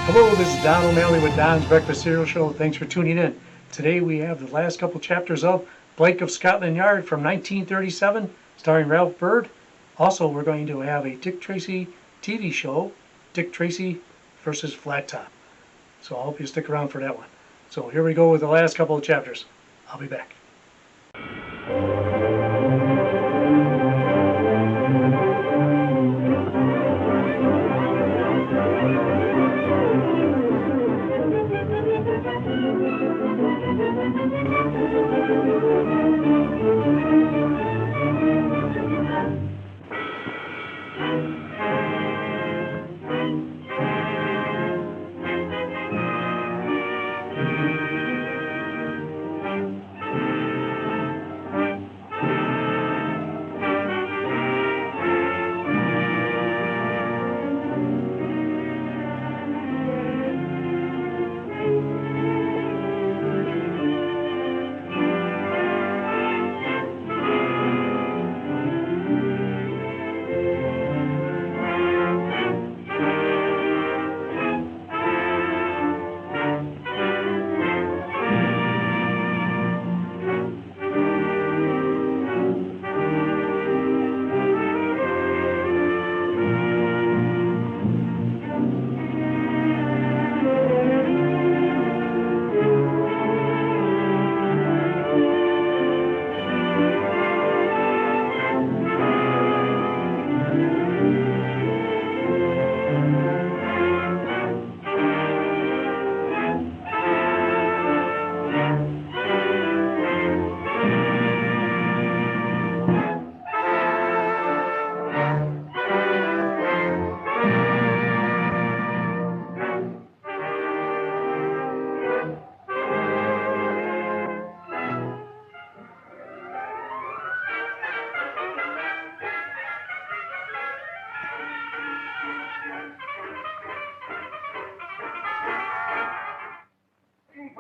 Hello, this is Don O'Malley with Don's Breakfast Cereal Show. Thanks for tuning in. Today we have the last couple chapters of Blake of Scotland Yard from 1937, starring Ralph Byrd. Also, we're going to have a Dick Tracy TV show, Dick Tracy versus Flat Top. So I hope you stick around for that one. So here we go with the last couple of chapters. I'll be back.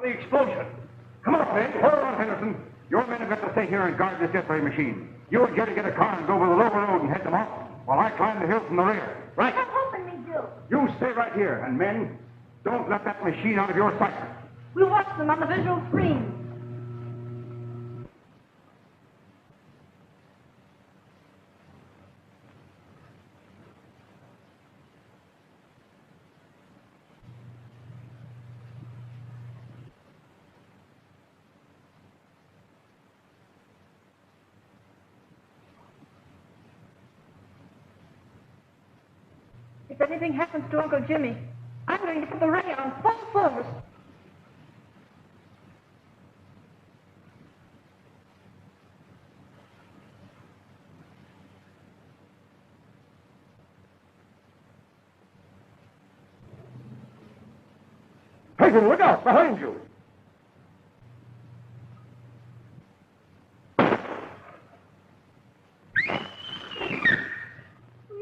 The explosion. Come on, men. Hold on, Henderson. Your men have got to stay here and guard this X-ray machine. You and Jerry get a car and go over the lower road and head them off, while I climb the hill from the rear. Right? I'm hoping we do. You stay right here, and men, don't let that machine out of your sight. We'll watch them on the visual screen. If anything happens to Uncle Jimmy, I'm going to put the ray on full force. Peyton, look out! Behind you!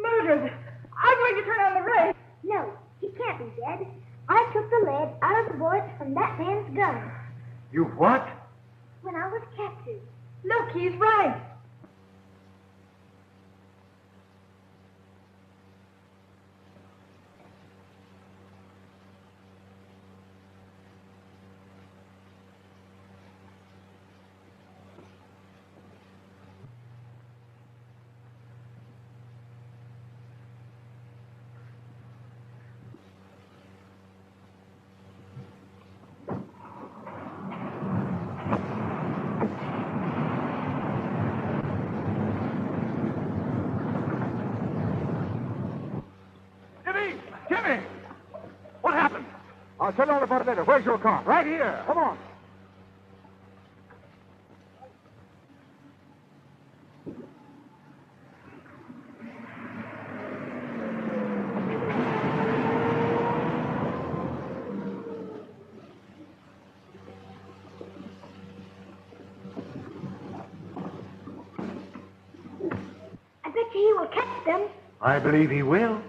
Murdered! I'm going to turn on the ray. No, he can't be dead. I took the lead out of the bullets from that man's gun You what? when I was captured. Look, he's right. Jimmy! What happened? I'll tell you all about it later. Where's your car? Right here. Come on. catch them. I believe he will.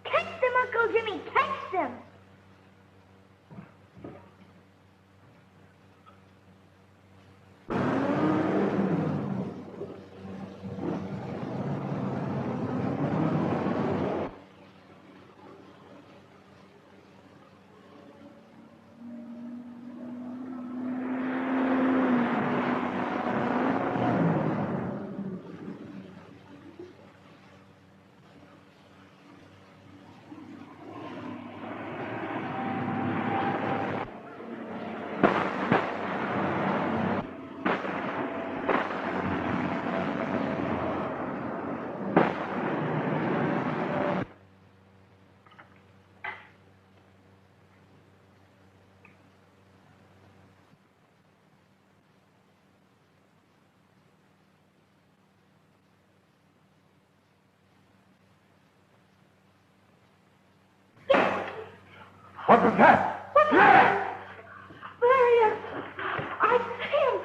Catch them, Uncle Jimmy, catch them. What was that? What's that? There he is. I see him.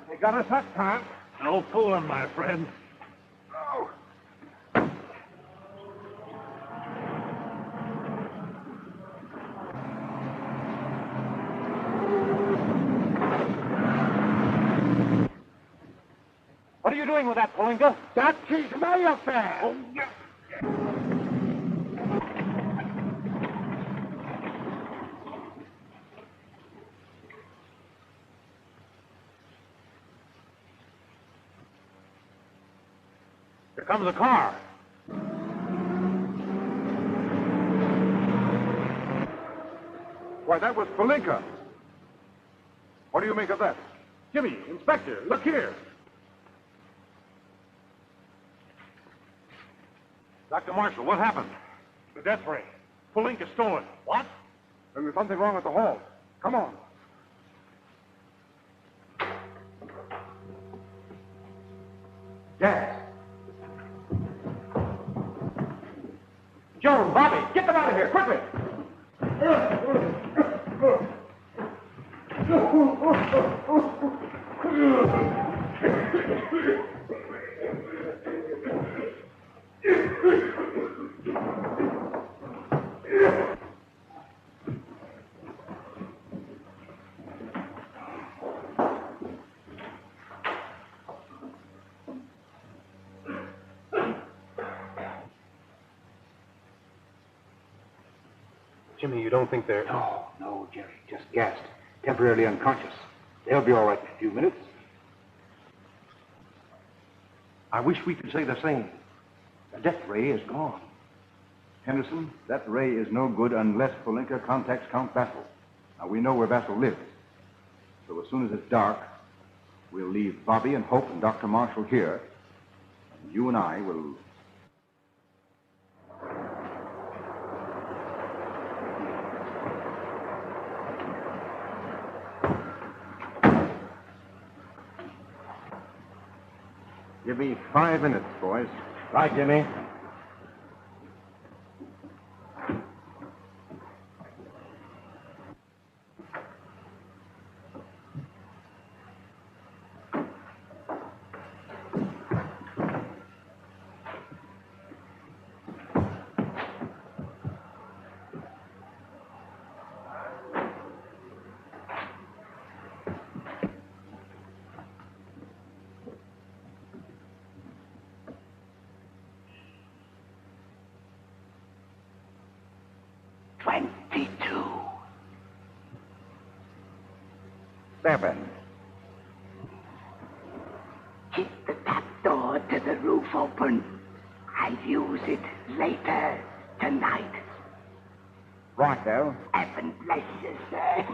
They got us that time. No fooling, my friend. Oh. What are you doing with that, Polinka? That's his my affair. Oh, yeah. Here comes a car. Why, that was Polinka. What do you make of that? Jimmy, Inspector, look here. Dr. Marshall, what happened? The death ray. Polinka stolen. What? Then there's something wrong at the hall. Come on. Gas. Joan, Bobby, get them out of here, quickly! Jimmy, you don't think they're... No, Jerry. Just gassed. Temporarily unconscious. They'll be all right in a few minutes. I wish we could say the same. The death ray is gone. Henderson, that ray is no good unless Polinka contacts Count Bassel. Now, we know where Bassel lives. So as soon as it's dark, we'll leave Bobby and Hope and Dr. Marshall here. And you and I will... Give me 5 minutes, boys. Right, Jimmy. 22. 7. Keep the top door to the roof open. I'll use it later tonight. Right, Dell. Heaven bless you, sir.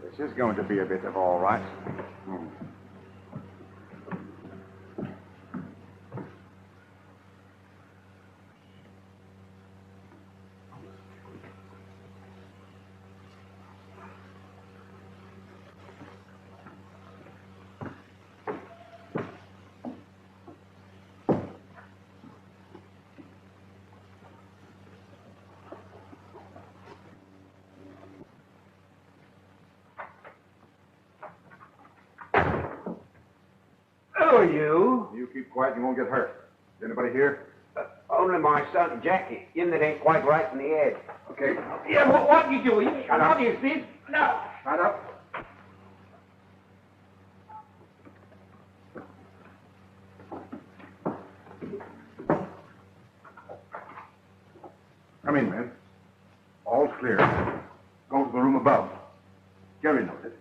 This is going to be a bit of all right. Who are you? You keep quiet, you won't get hurt. Is anybody here? Only my son, Jackie. In that ain't quite right in the head. Okay. Yeah, what you doing? Shut up. What is this? No. Shut up. Come in, man. All's clear. Go to the room above. Jerry knows it.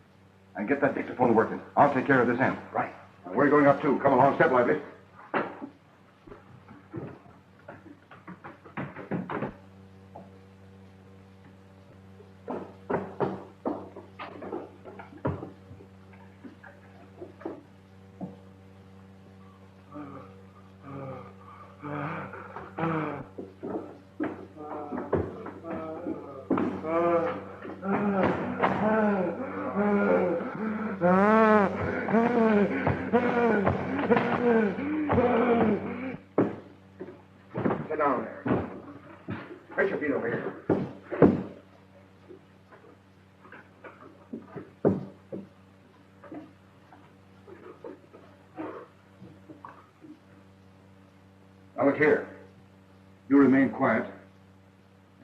And get that dictaphone working. I'll take care of this end. Right. Now, where are you going up to? Come along, step lively. Sit down there. Put your feet over here. Now look here. You remain quiet,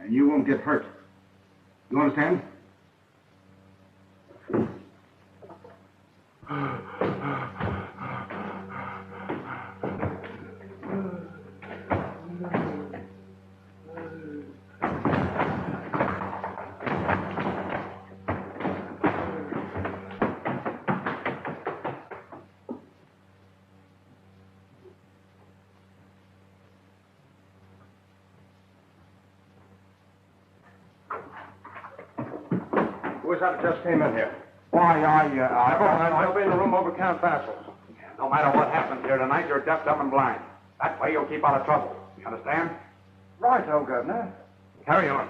and you won't get hurt. You understand? Who is that just came in here? Why, I'll be in the room over Count Vassal's. No matter what happens here tonight, you're deaf, dumb, and blind. That way you'll keep out of trouble. You understand? Right, old governor. Carry on.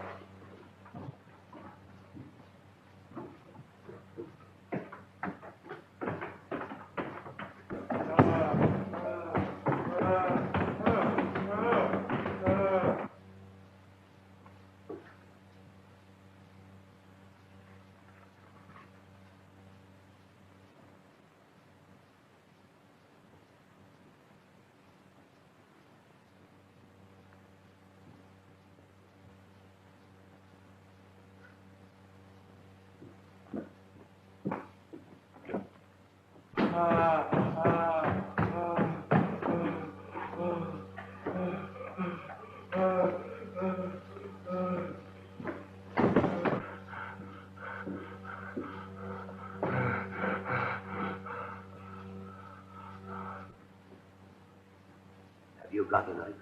Have you got a knife?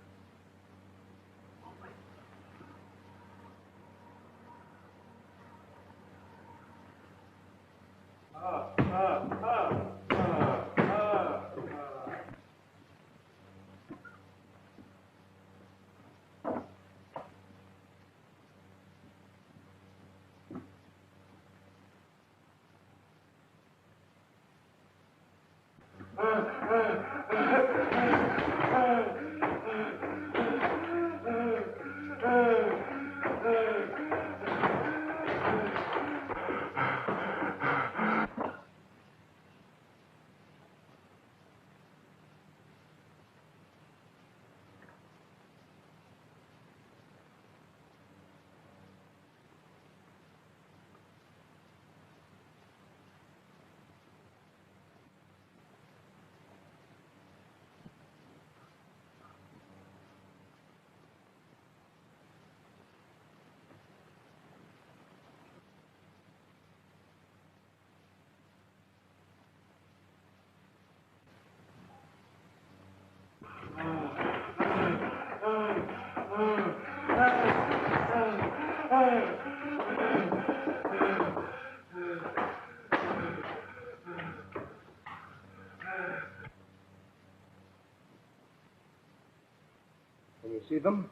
them?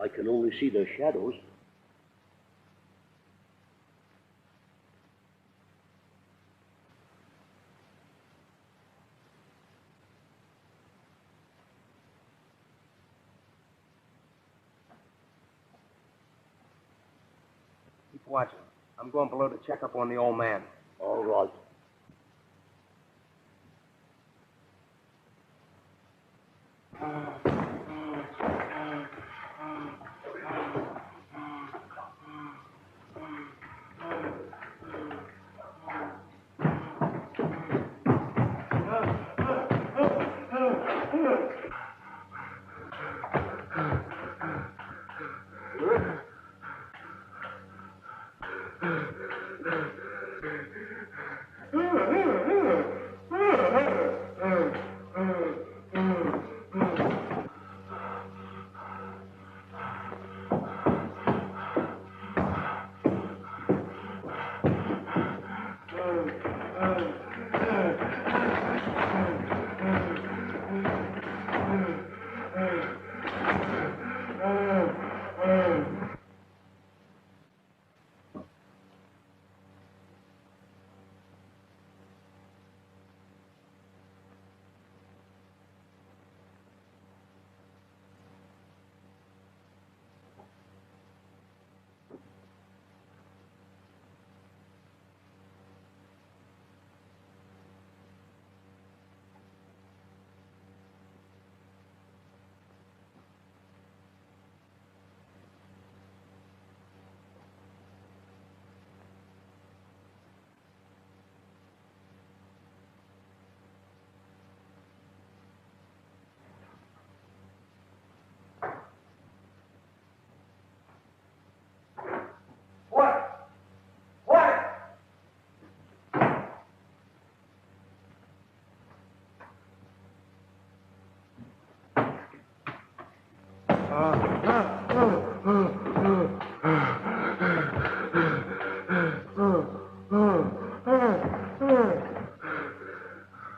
I can only see their shadows. Keep watching. I'm going below to check up on the old man. All right.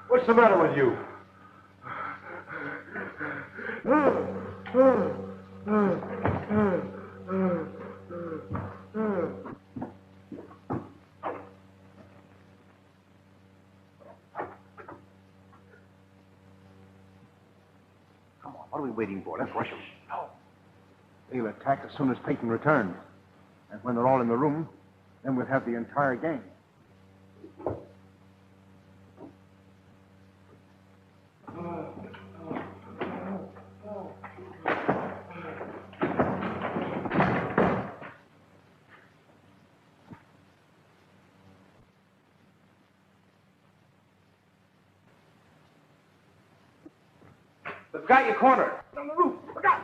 What's the matter with you? Come on, what are we waiting for? Let's rush them. No. They'll attack as soon as Peyton returns. And when they're all in the room, then we'll have the entire gang. They've got you cornered. On the roof. Look out.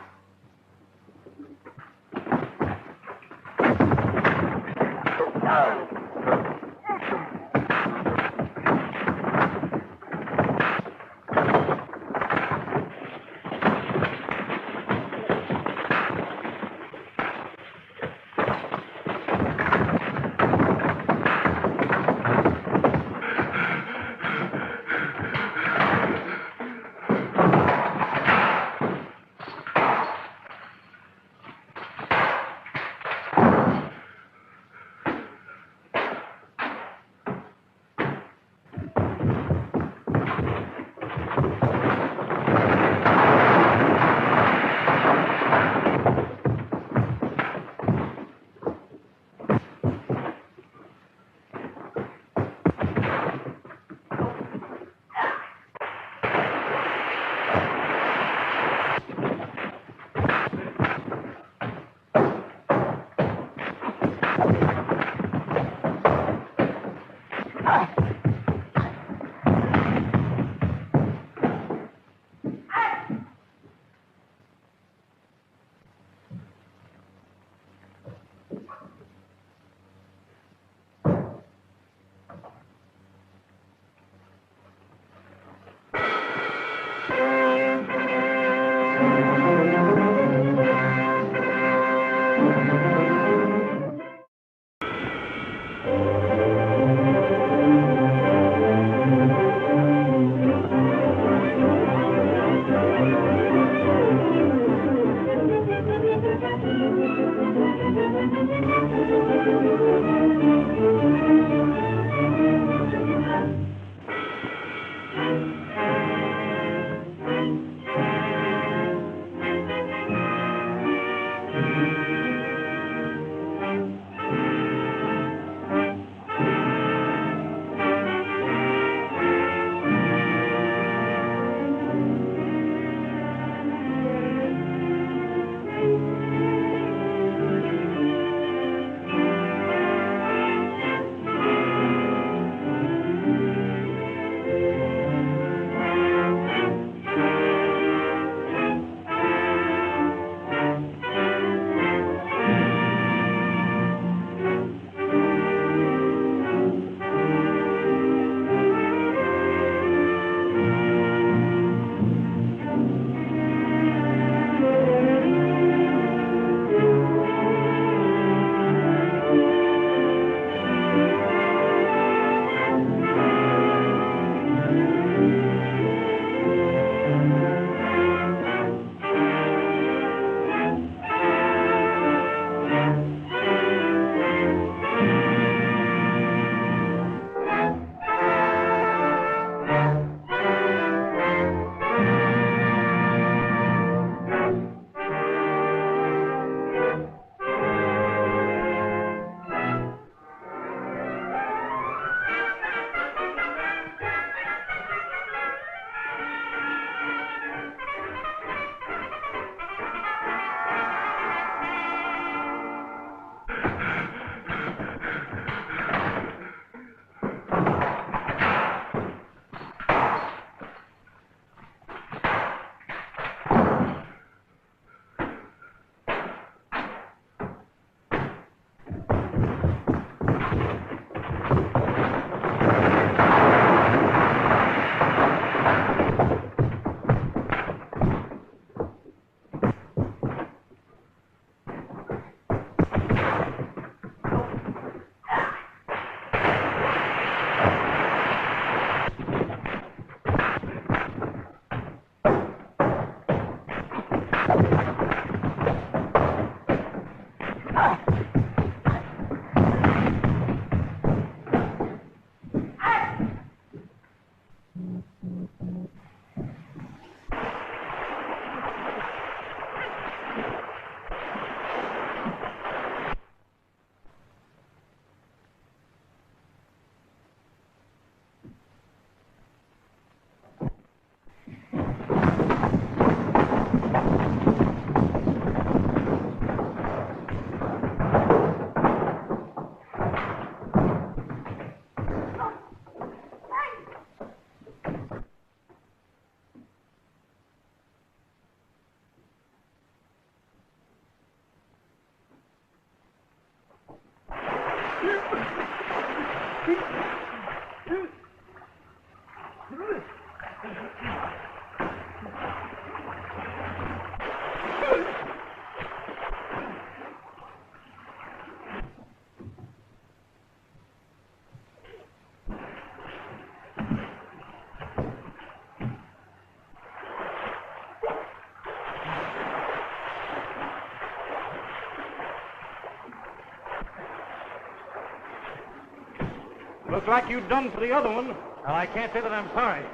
Looks like you've done for the other one. Well, I can't say that I'm sorry.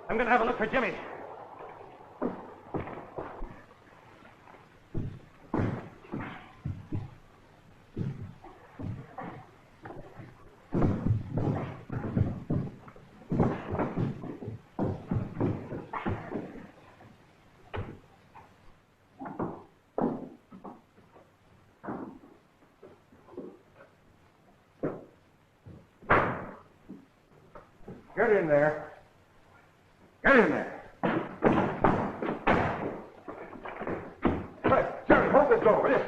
I'm going to have a look for Jimmy. Get in there. Get in there. Hey, Jerry, hold this door, will you?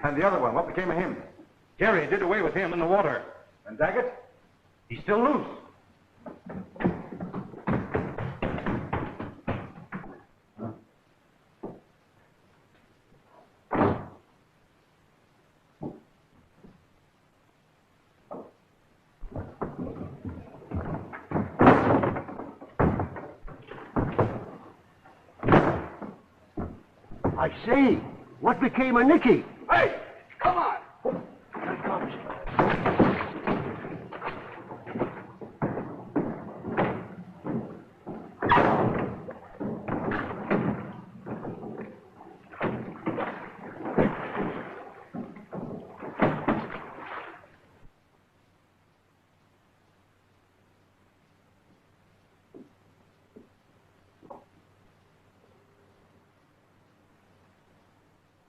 And the other one, what became of him? Jerry did away with him in the water. And Daggett? He's still loose. I say, what became of Nicky? Hey, come on. Here it comes.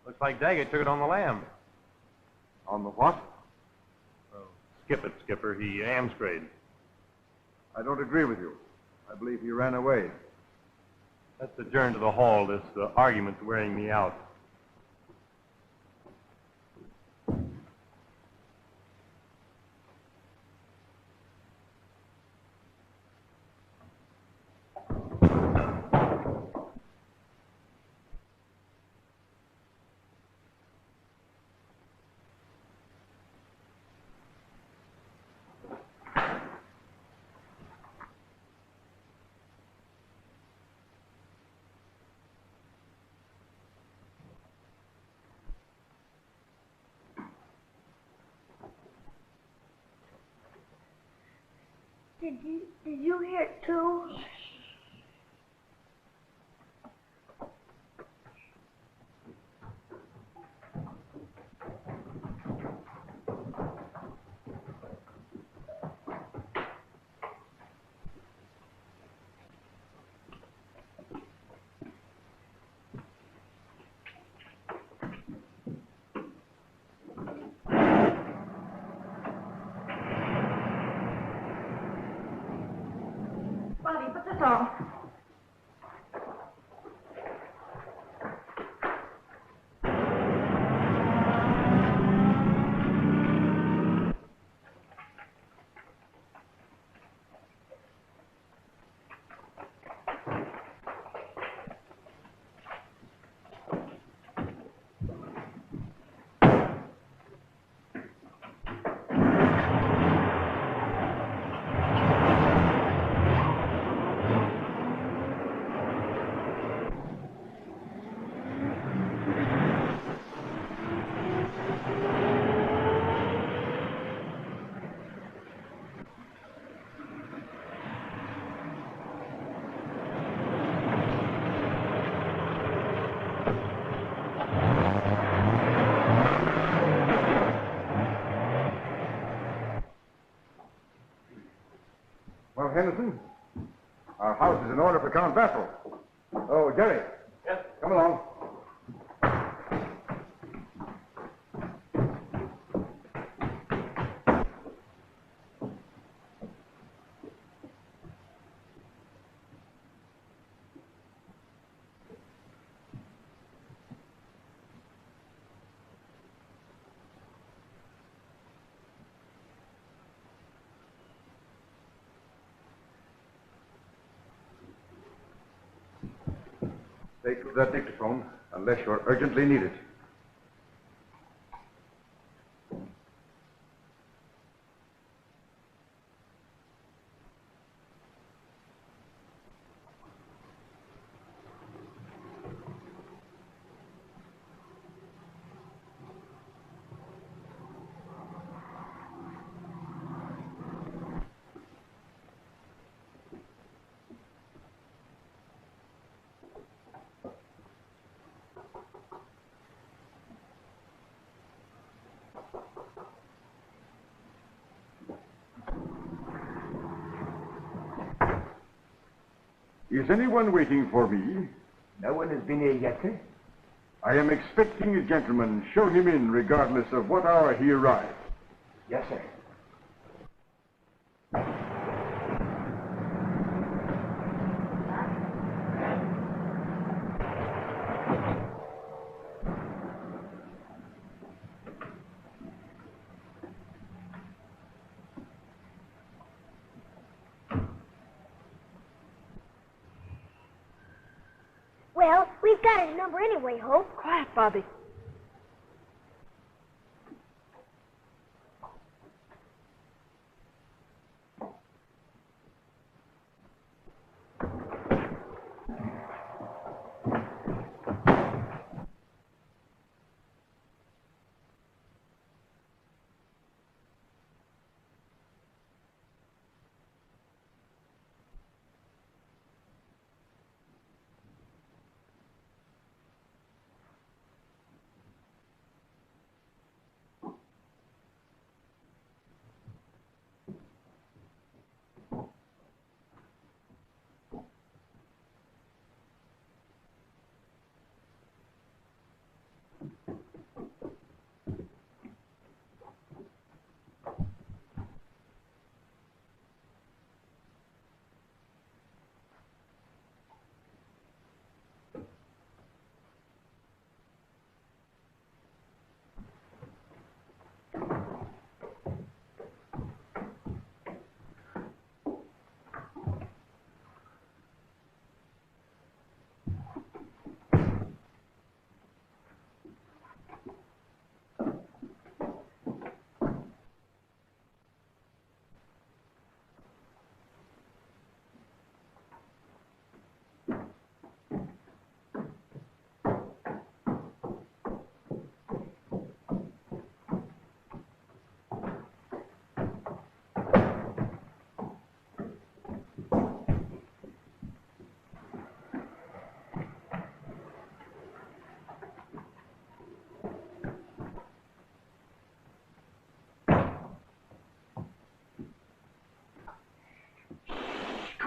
Looks like Daggett took it on the lam. On the what? Skip it, Skipper. He amstrayed. I don't agree with you. I believe he ran away. Let's adjourn to the hall. This argument's wearing me out. Did you hear it too? Bobby, put this on. Well, Henderson, our house is in order for Count Vassal. Oh, Jerry. Yes? Come along. Take that dictaphone, unless you're urgently needed. Is anyone waiting for me? No one has been here yet, sir. I am expecting a gentleman. Show him in, regardless of what hour he arrives. Yes, sir. Well, we've got his number anyway, Hope. Quiet, Bobby.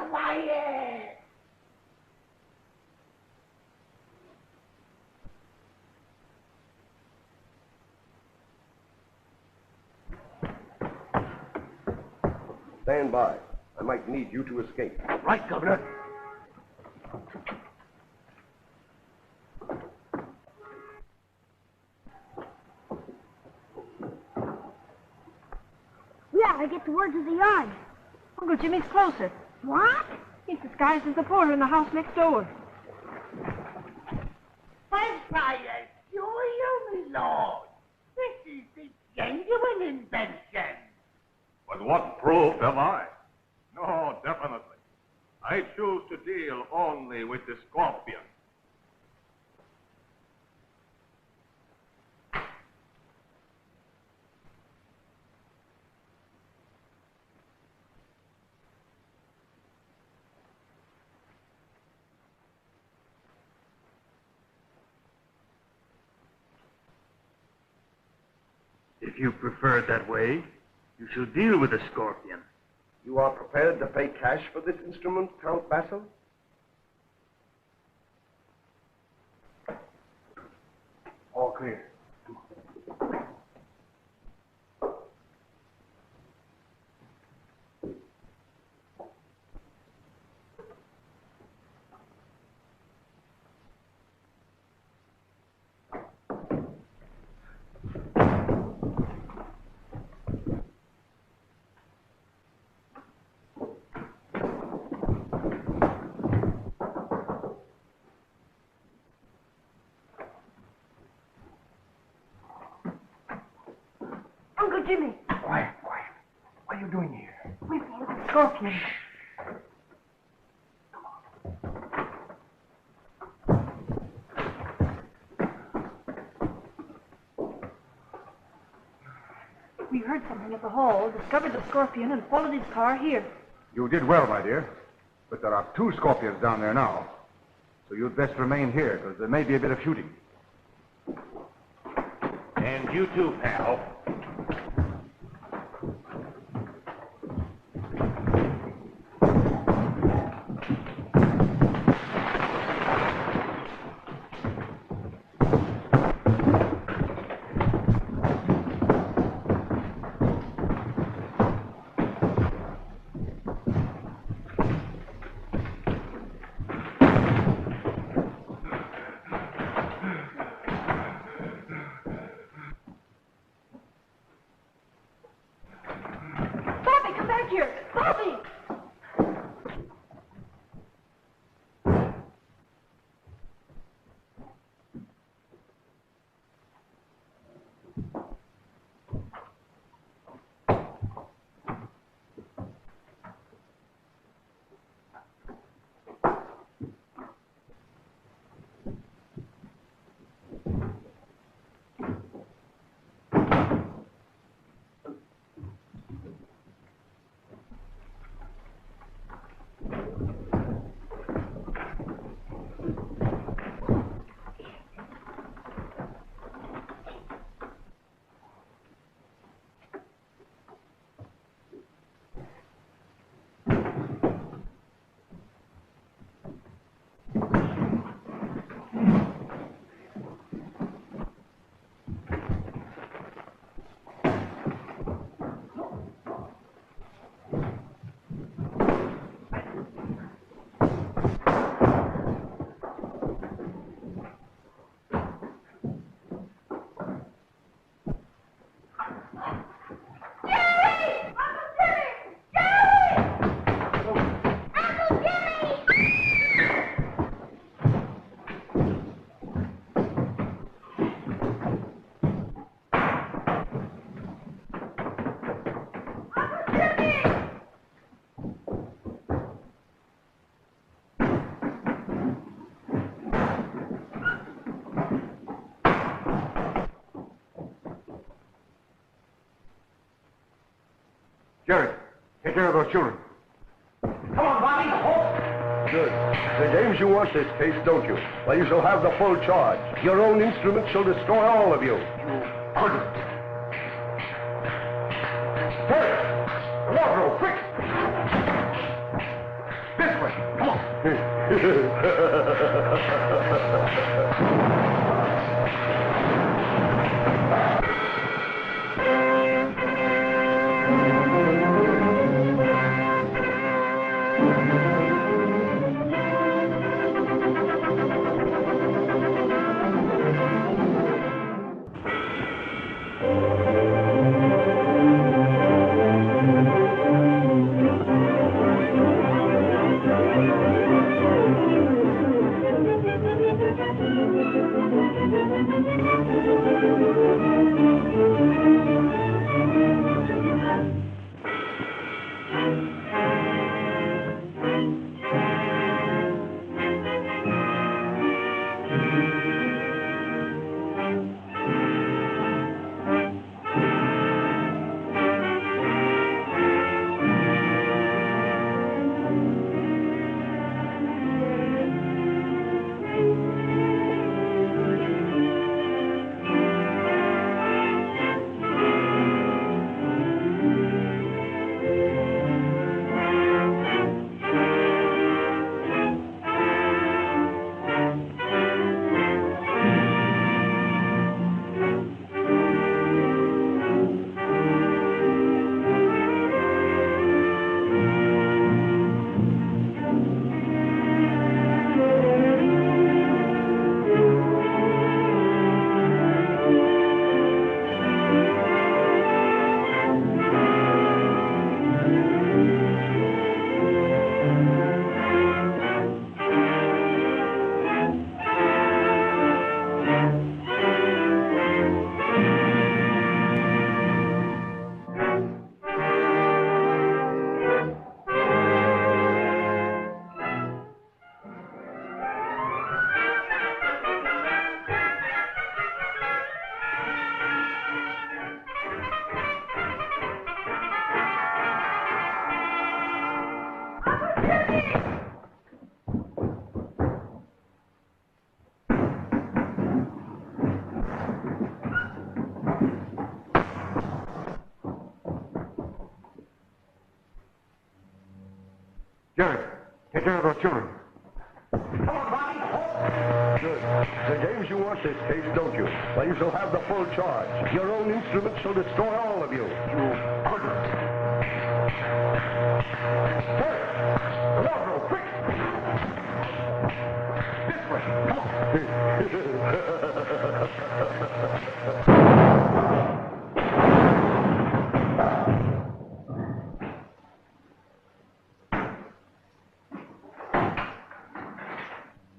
Quiet! Stand by. I might need you to escape. Right, Governor. We ought to get the word to the yard. Uncle Jimmy's closer. What? He's disguised as the porter in the house next door. Quiet! You, Lord. This is the genuine invention. But what proof have I? No, definitely. I choose to deal only with the scorpion. If you prefer it that way, you shall deal with the scorpion. You are prepared to pay cash for this instrument, Count Basil? All clear. Uncle Jimmy, Quiet. What are you doing here? we've got a scorpion. We heard something at the hall, discovered the scorpion, and followed his car here. You did well, my dear. But there are 2 scorpions down there now. So you'd best remain here, because there may be a bit of shooting. And you too, pal. Jerry, take care of those children. Come on, Bobby. Halt. Good. The games you want this case, don't you? Well, you shall have the full charge. Your own instrument shall destroy all of you. You couldn't. Hurry! The wardrobe, quick! Jared, take care of those children. Good. The James, you want this case, don't you? Well, you shall have the full charge. Your own instrument shall destroy all of you. You couldn't. Hey! The law, quick! This way, come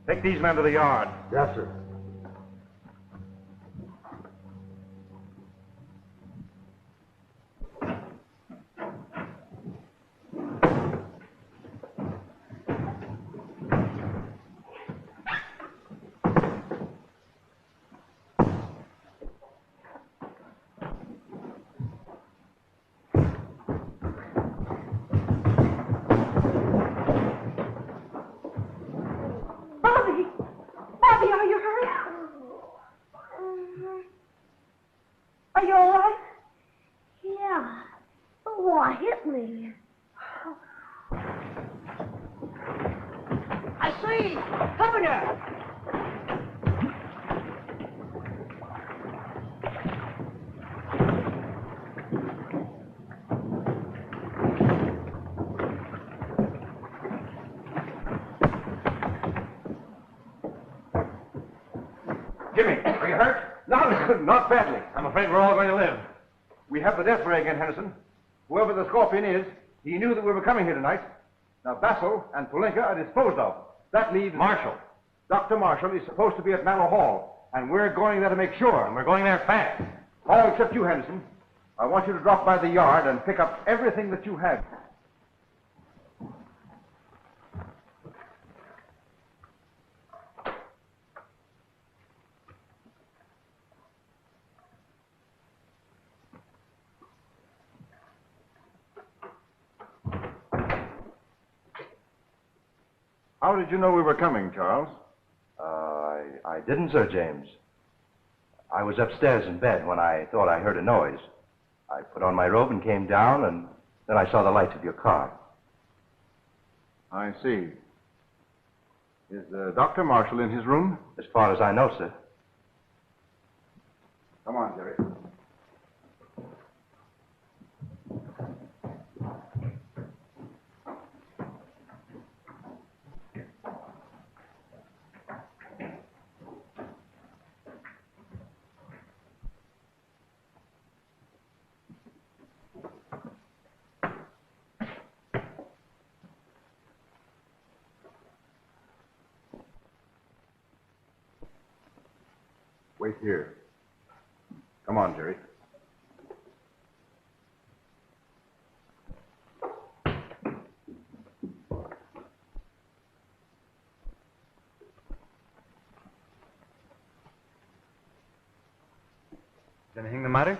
Take these men to the yard. Yes, sir. Bobby, are you hurt? Are you all right? Yeah. Oh, hit me. I see! Governor! Jimmy, are you hurt? Not badly. I'm afraid we're all going to live. We have the death ray again, Henderson. Whoever the scorpion is, he knew that we were coming here tonight. Now, Basil and Polinka are disposed of. That leaves... Marshall. Dr. Marshall is supposed to be at Manor Hall, and we're going there to make sure. And we're going there fast. All except you, Henderson. I want you to drop by the yard and pick up everything that you have. How did you know we were coming, Charles? I didn't, Sir James. I was upstairs in bed when I thought I heard a noise. I put on my robe and came down, and then I saw the lights of your car. I see. Is Dr. Marshall in his room? As far as I know, sir. Come on, Jerry. Wait here. Come on, Jerry. Is anything the matter?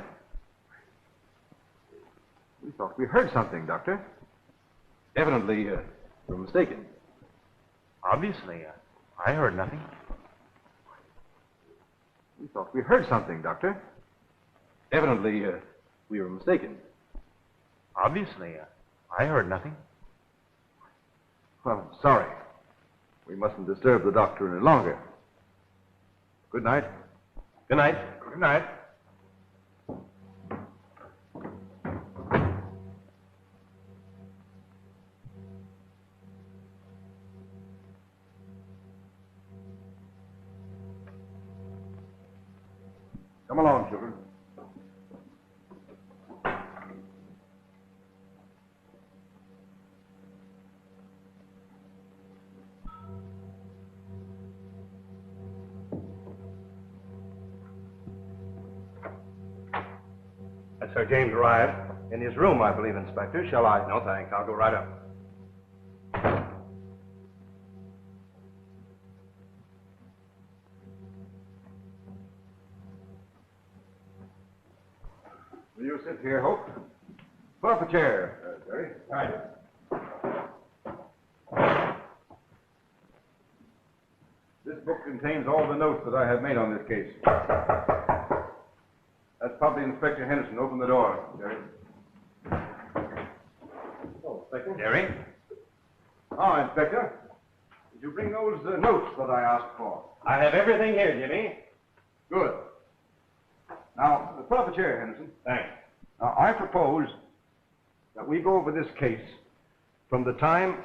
We thought we heard something, Doctor. Evidently, we're mistaken. Obviously, I heard nothing. We thought we heard something, Doctor. Evidently, we were mistaken. Obviously, I heard nothing. Well, I'm sorry. We mustn't disturb the doctor any longer. Good night. Good night. Good night. Come along, children. Has Sir James arrived? In his room, I believe, Inspector. Shall I? No, thanks. I'll go right up. Will you sit here, Hope? Pull up a chair, Jerry. Right. This book contains all the notes that I have made on this case. That's probably Inspector Henderson. Open the door, Jerry. Oh, Inspector. Jerry? Ah, Inspector. Did you bring those notes that I asked for? I have everything here, Jimmy. Good. Now, pull up a chair, Henderson. Thanks. Now, I propose that we go over this case from the time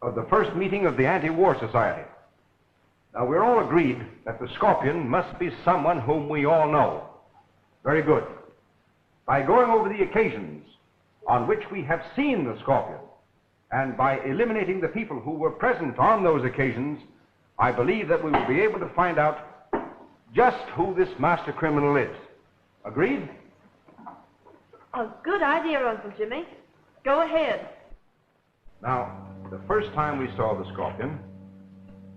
of the first meeting of the Anti-War Society. Now, we're all agreed that the Scorpion must be someone whom we all know. Very good. By going over the occasions on which we have seen the Scorpion, and by eliminating the people who were present on those occasions, I believe that we will be able to find out just who this master criminal is. Agreed? A good idea, Uncle Jimmy. Go ahead. Now, the first time we saw the Scorpion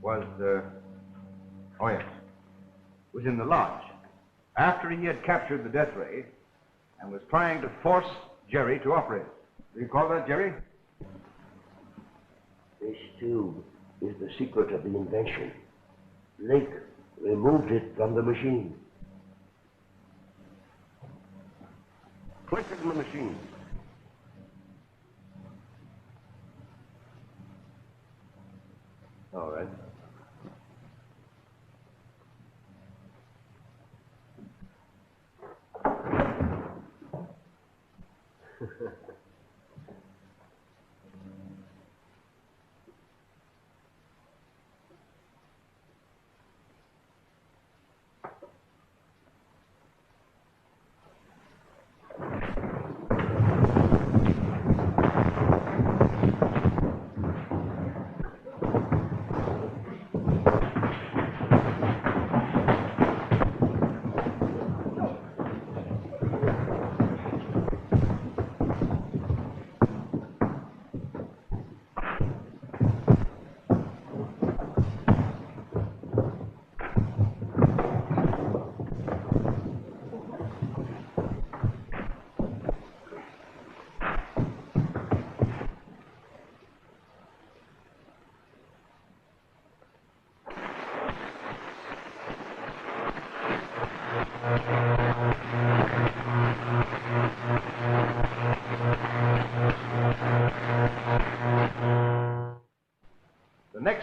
was, was in the lodge, after he had captured the death ray and was trying to force Jerry to operate it. Do you recall that, Jerry? This tube is the secret of the invention. Lake removed it from the machine. Click it in the machine. All right.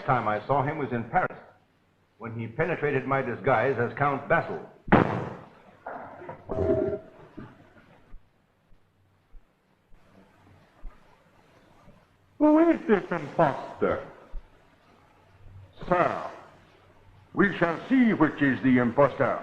time I saw him was in Paris, when he penetrated my disguise as Count Basil. Who is this impostor? Sir, we shall see which is the impostor.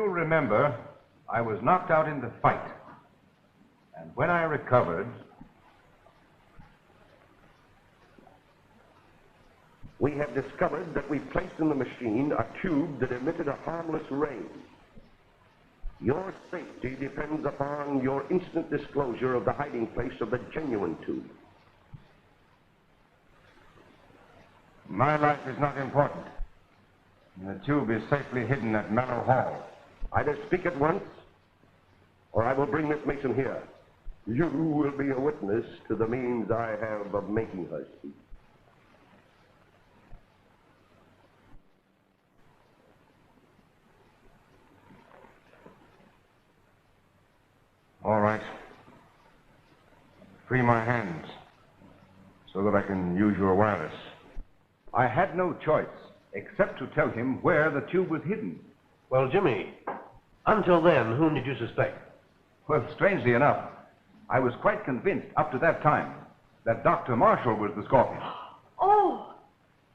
Remember, I was knocked out in the fight. And when I recovered... We have discovered that we placed in the machine a tube that emitted a harmless ray. Your safety depends upon your instant disclosure of the hiding place of the genuine tube. My life is not important. The tube is safely hidden at Mallow Hall. Either speak at once, or I will bring Miss Mason here. You will be a witness to the means I have of making her speak. All right. Free my hands, so that I can use your wireless. I had no choice, except to tell him where the tube was hidden. Well, Jimmy, until then, whom did you suspect? Well, strangely enough, I was quite convinced up to that time that Dr. Marshall was the Scorpion. Oh,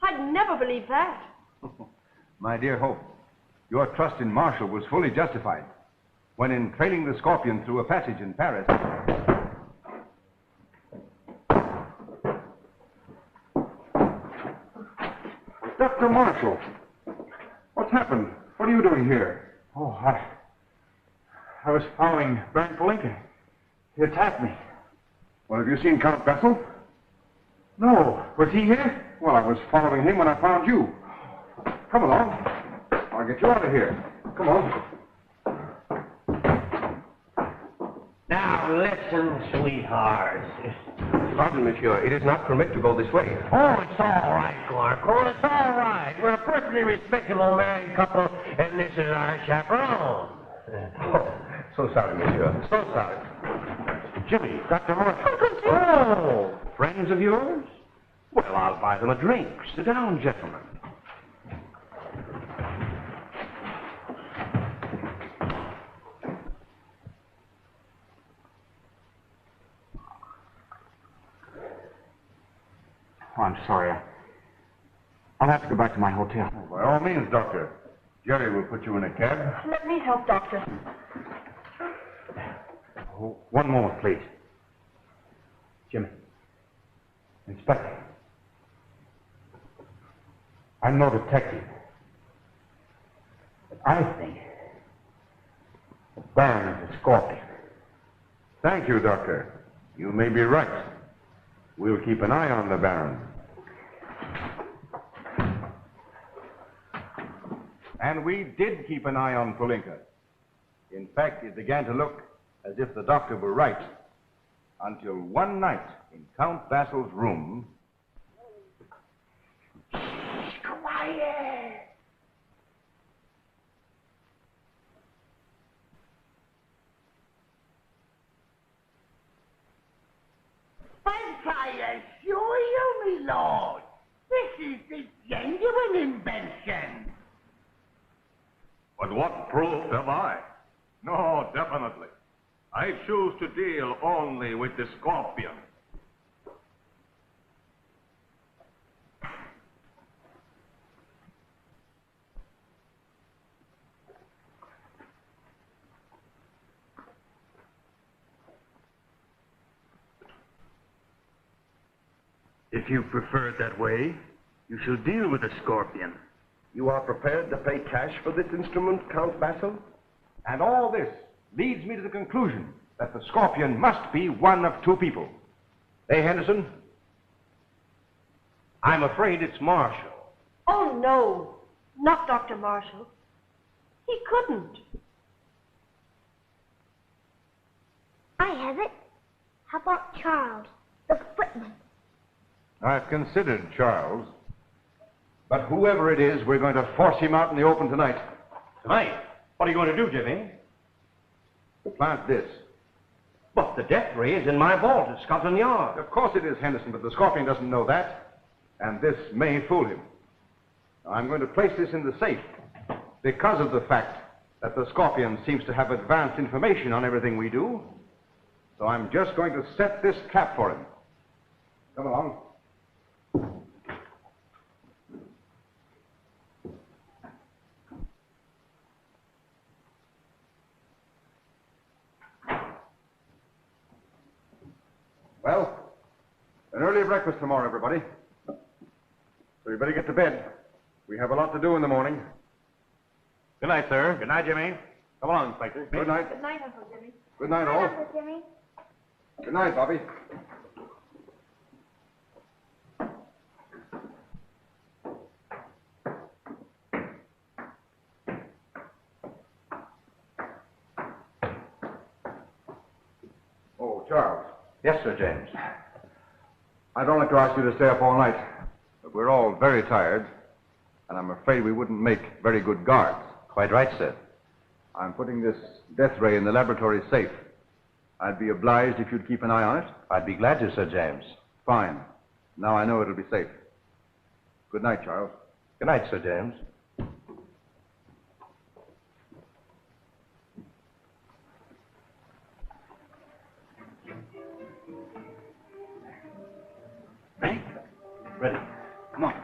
I'd never believe that. My dear Hope, your trust in Marshall was fully justified when, in trailing the Scorpion through a passage in Paris... Dr. Marshall, what's happened? What are you doing here? Oh, I was following Byrd Palinka. He attacked me. Well, have you seen Count Bessel? No. Was he here? Well, I was following him when I found you. Come along. I'll get you out of here. Come on. Now listen, sweethearts. Pardon, monsieur. It is not permitted to go this way. Oh, it's all right, Corporal. It's all right. We're a perfectly respectable married couple, and this is our chaperone. Oh, so sorry, monsieur. So sorry. Jimmy, Dr. Marshall. Oh, Friends of yours? Well, I'll buy them a drink. Sit down, gentlemen. Oh, I'm sorry. I'll have to go back to my hotel. By all means, Doctor. Jerry will put you in a cab. Let me help, Doctor. Oh, one moment, please. Jimmy. Inspector. I'm no detective. But I think that Byrd is a Scorpion. Thank you, Doctor. You may be right. We'll keep an eye on the Baron. And we did keep an eye on Palinka. In fact, it began to look as if the doctor were right. Until one night in Count Basil's room... Quiet! I assure you, my lord, this is the genuine invention. But what proof have I? No, definitely. I choose to deal only with the Scorpion. If you prefer it that way, you shall deal with the Scorpion. You are prepared to pay cash for this instrument, Count Basil? And all this leads me to the conclusion that the Scorpion must be one of two people. Hey, Henderson. I'm afraid it's Marshall. Oh, no. Not Dr. Marshall. He couldn't. I have it. How about Charles, the footman? I've considered Charles. But whoever it is, we're going to force him out in the open tonight. Tonight? What are you going to do, Jimmy? Plant this. But the death ray is in my vault at Scotland Yard. Of course it is, Henderson, but the Scorpion doesn't know that. And this may fool him. Now, I'm going to place this in the safe because of the fact that the Scorpion seems to have advanced information on everything we do. So I'm just going to set this trap for him. Come along. Well, an early breakfast tomorrow, everybody. So you better get to bed. We have a lot to do in the morning. Good night, sir. Good night, Jimmy. Come along, Inspector. Good night. Good night, Uncle Jimmy. Good night, all. Uncle Jimmy. Good night, Bobby. Oh, Charles. Yes, sir, James. I don't like to ask you to stay up all night, but we're all very tired, and I'm afraid we wouldn't make very good guards. Quite right, sir. I'm putting this death ray in the laboratory safe. I'd be obliged if you'd keep an eye on it. I'd be glad to, Sir James. Fine. Now I know it'll be safe. Good night, Charles. Good night, Sir James. Ready? Ready. Come on.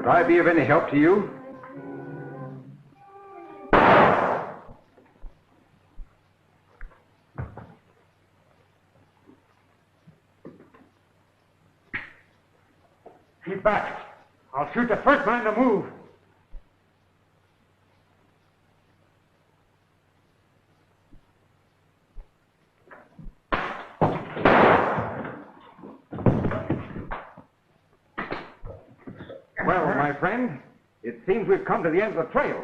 Could I be of any help to you? Keep back. I'll shoot the first man to move. Well, my friend, it seems we've come to the end of the trail.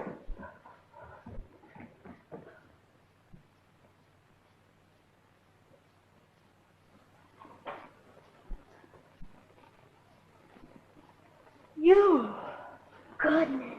You. Goodness.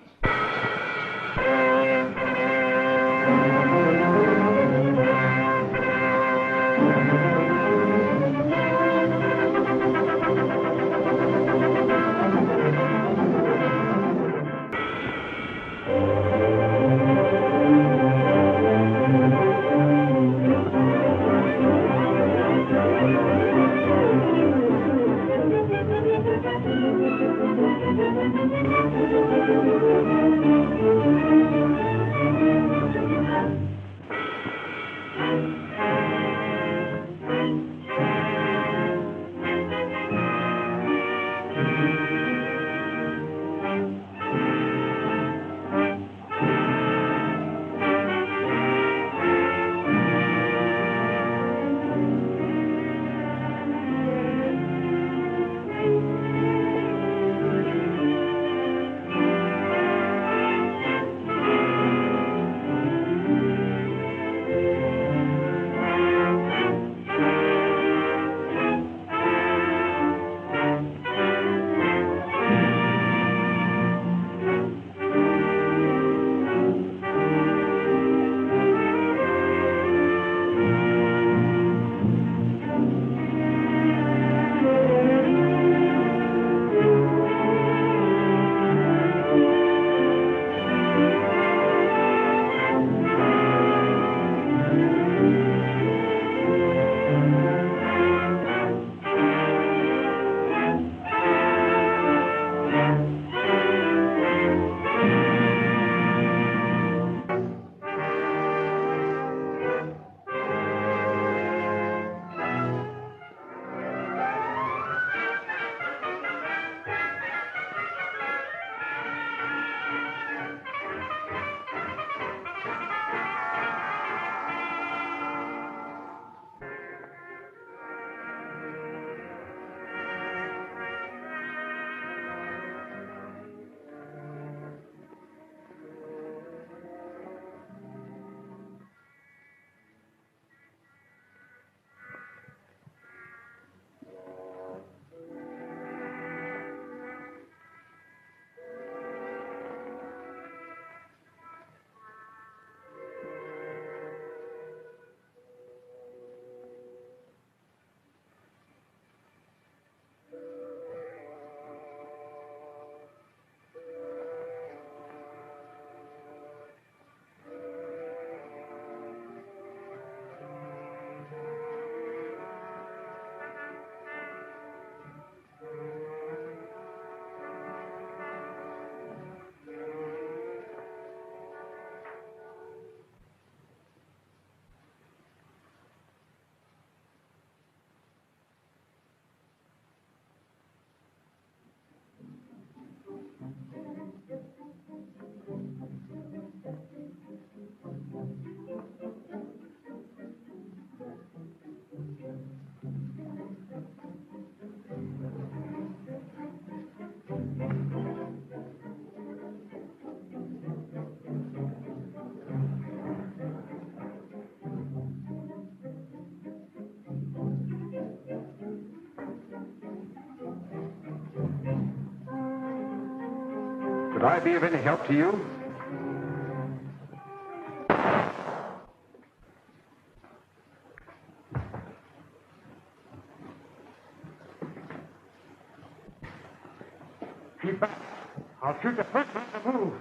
Could I be of any help to you? Keep back. I'll shoot the first man to move.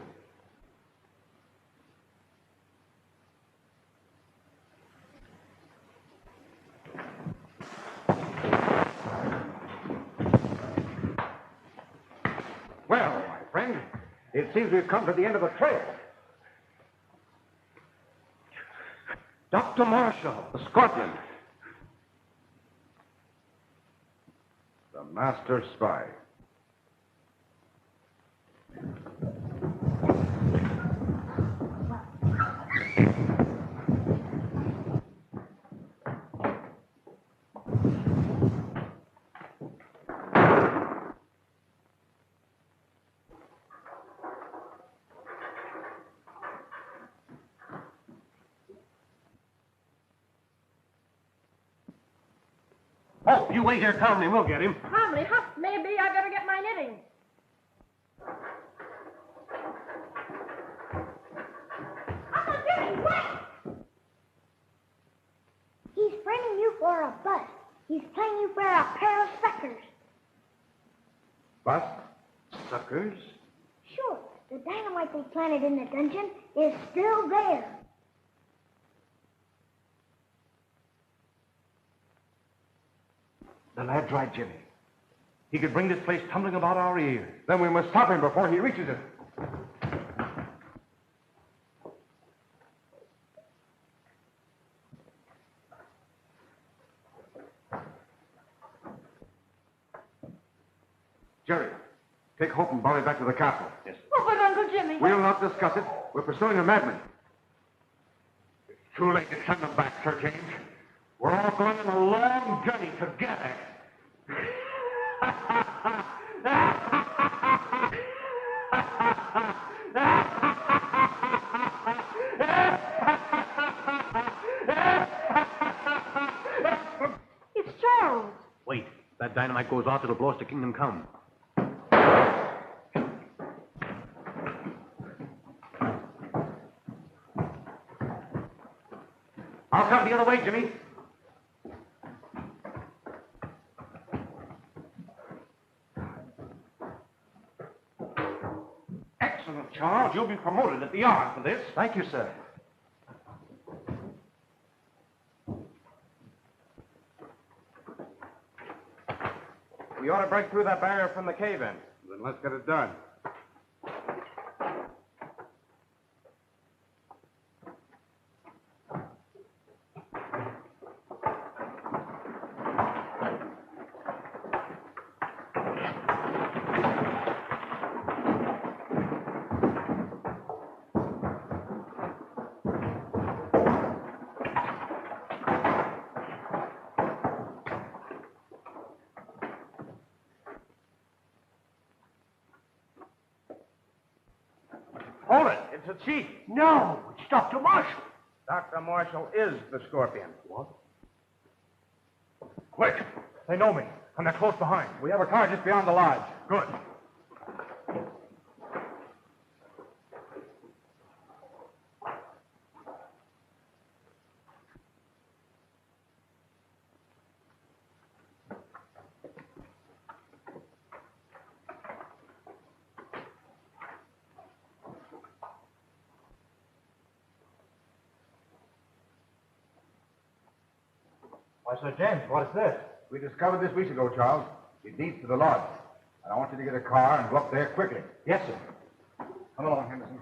It seems we've come to the end of the trail. Dr. Marshall, the Scorpion. The master spy. Oh, you wait here calmly, we'll get him. Calmly, huh? Maybe I better get my knitting. Uncle Jimmy, wait! He's framing you for a bust. He's playing you for a pair of suckers. Bust? Suckers? Sure, the dynamite they planted in the dungeon is still there. The lad's right, Jimmy. He could bring this place tumbling about our ears. Then we must stop him before he reaches it. Jerry, take Hope and Bobby back to the castle. Yes. Oh, but Uncle Jimmy. We'll not discuss it. We're pursuing a madman. It's too late to send them back, Sir James. We're all going on a long journey together. It's Charles. Wait. That dynamite goes off, it'll blow us to Kingdom Come. I'll come the other way, Jimmy. Excellent, Charles. You'll be promoted at the yard for this. Thank you, sir. We ought to break through that barrier from the cave-in. Then let's get it done. Hold it. It's a chief. No, it's Dr. Marshall. Dr. Marshall is the Scorpion. What? Quick. They know me, and they're close behind. We have a car just beyond the lodge. Good. Why, Sir James, what is this? We discovered this weeks ago, Charles. It leads to the lodge. And I want you to get a car and go up there quickly. Yes, sir. Come along, Henderson.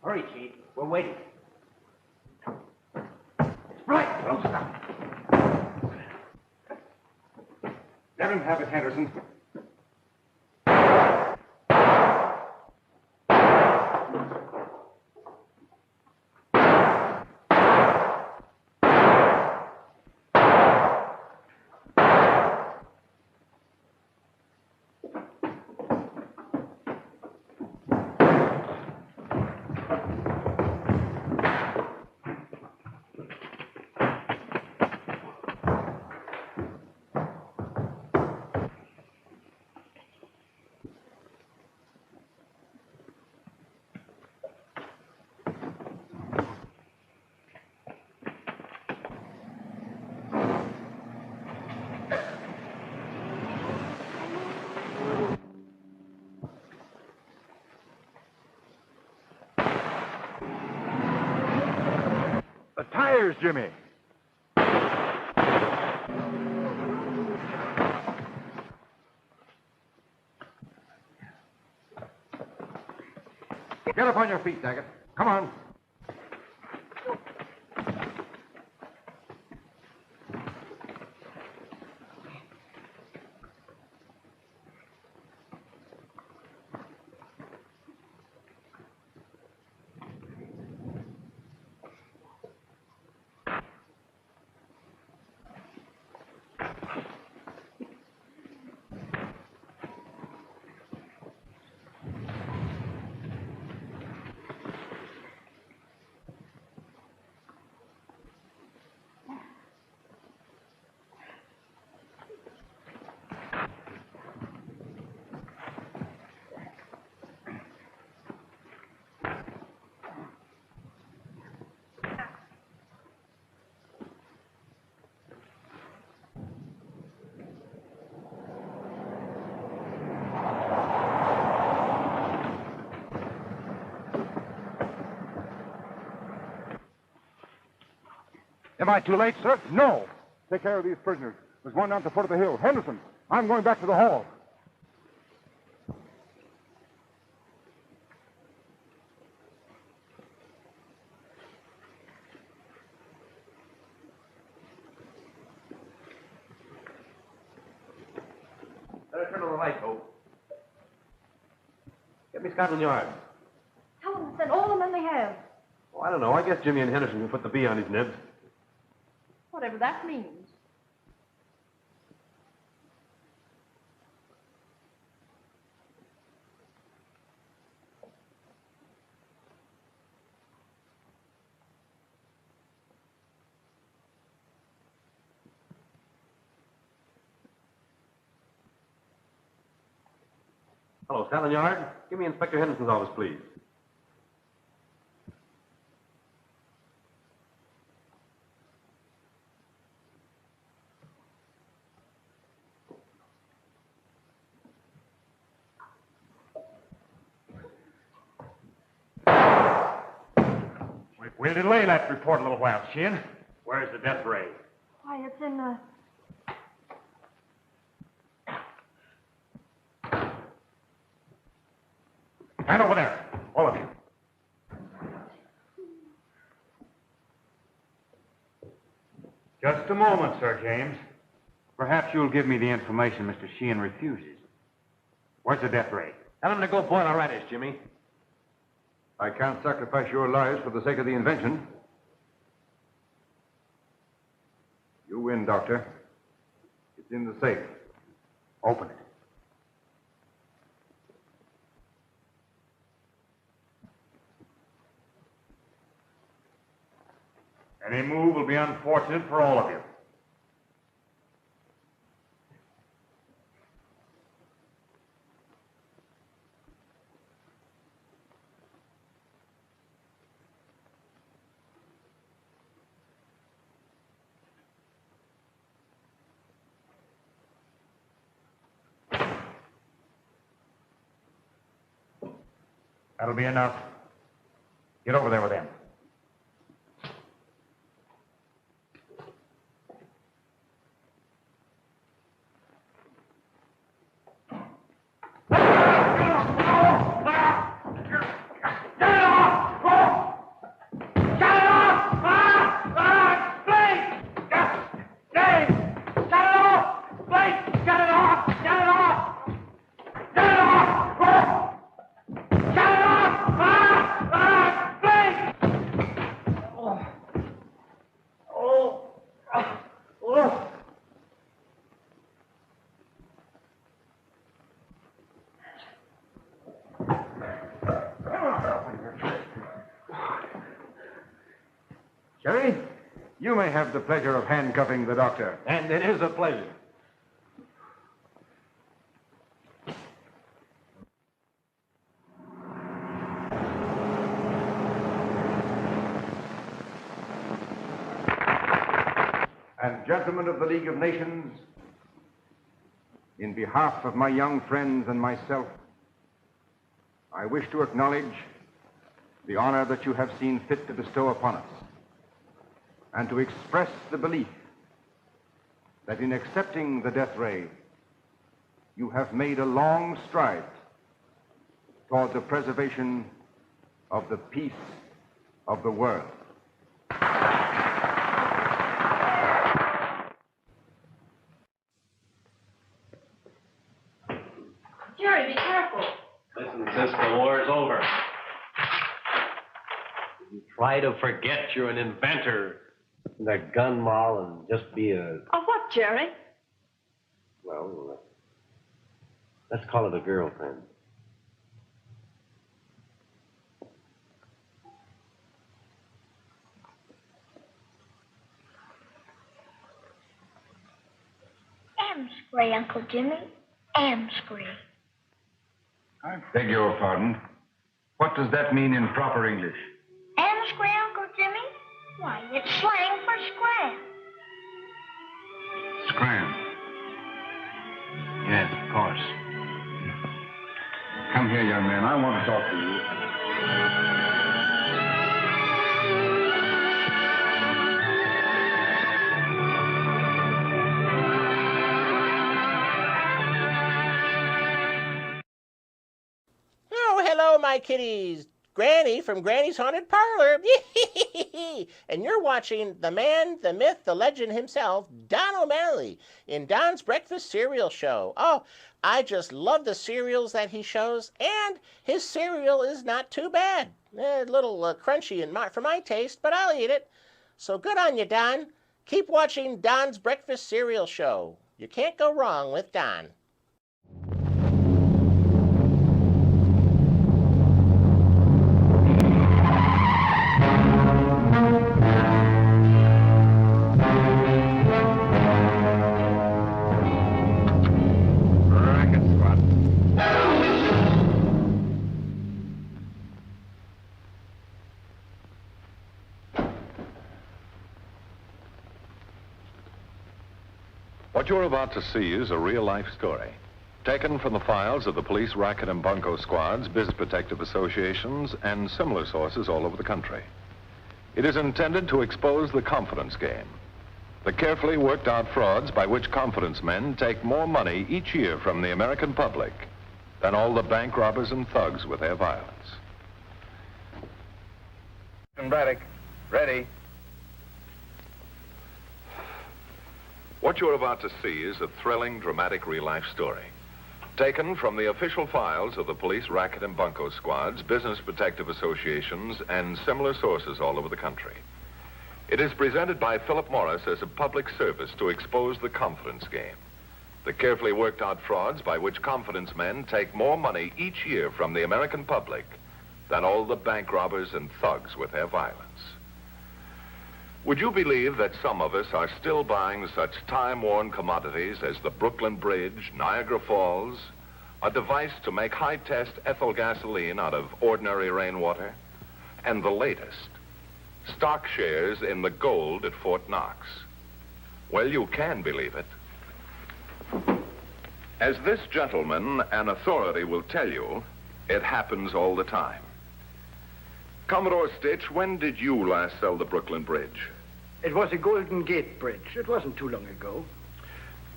Hurry, Chief. We're waiting. It's bright. Don't stop. Let him have it, Henderson. Fires, Jimmy. Get up on your feet, Daggett. Come on. Am I too late, sir? No. Take care of these prisoners. There's one down at the foot of the hill. Henderson, I'm going back to the hall. Better turn on the light, Hope. Get me Scotland Yard. Tell them to send all the men they have. Oh, I don't know. I guess Jimmy and Henderson can put the bee on his nibs. Whatever that means. Hello, Scotland Yard. Give me Inspector Henderson's office, please. We'll delay that report a little while, Sheehan. Where's the death ray? Why, it's in, Hand over there, all of you. Just a moment, Sir James. Perhaps you'll give me the information Mr. Sheehan refuses. Where's the death ray? Tell him to go boil a radish, Jimmy. I can't sacrifice your lives for the sake of the invention. You win, Doctor. It's in the safe. Open it. Any move will be unfortunate for all of you. That'll be enough. Get over there with him. Jerry, you may have the pleasure of handcuffing the doctor. And it is a pleasure. And gentlemen of the League of Nations, in behalf of my young friends and myself, I wish to acknowledge the honor that you have seen fit to bestow upon us. and to express the belief that in accepting the death ray, you have made a long stride toward the preservation of the peace of the world. Jerry, be careful. Listen, sis, the war's over. You try to forget you're an inventor and a gun moll and just be a... Of what, Jerry? Well, let's call it a girlfriend. Amscray, Uncle Jimmy. Amscray. I beg your pardon. What does that mean in proper English? Amscray, Uncle Jimmy? Why, it's slang for scram. Scram. Yes, of course. Come here, young man. I want to talk to you. Oh, hello, my kitties. Granny from Granny's Haunted Parlor. And you're watching the man, the myth, the legend himself, Don O'Malley, in Don's Breakfast Cereal Show. Oh, I just love the cereals that he shows, and his cereal is not too bad. A little crunchy for my taste, but I'll eat it. So good on you, Don. Keep watching Don's Breakfast Cereal Show. You can't go wrong with Don. What you're about to see is a real-life story, taken from the files of the police racket and bunco squads, business protective associations, and similar sources all over the country. It is intended to expose the confidence game, the carefully worked-out frauds by which confidence men take more money each year from the American public than all the bank robbers and thugs with their violence. Braddock, ready. What you're about to see is a thrilling, dramatic real-life story, taken from the official files of the police racket and bunco squads, business protective associations, and similar sources all over the country. It is presented by Philip Morris as a public service to expose the confidence game, the carefully worked-out frauds by which confidence men take more money each year from the American public than all the bank robbers and thugs with their violence. Would you believe that some of us are still buying such time-worn commodities as the Brooklyn Bridge, Niagara Falls, a device to make high-test ethyl gasoline out of ordinary rainwater, and the latest, stock shares in the gold at Fort Knox? Well, you can believe it. As this gentleman, an authority, will tell you, it happens all the time. Commodore Stitch, when did you last sell the Brooklyn Bridge? It was a Golden Gate Bridge. It wasn't too long ago.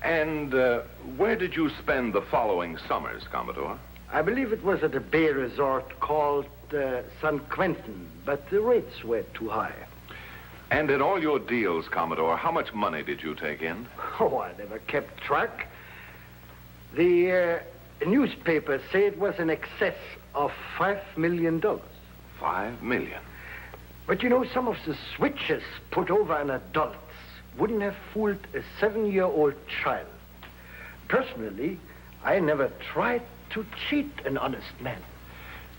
And where did you spend the following summers, Commodore? I believe it was at a bay resort called San Quentin, but the rates were too high. And in all your deals, Commodore, how much money did you take in? Oh, I never kept track. The newspapers say it was in excess of $5 million. $5 million? But you know, some of the switches put over on adults wouldn't have fooled a 7-year-old child. Personally, I never tried to cheat an honest man.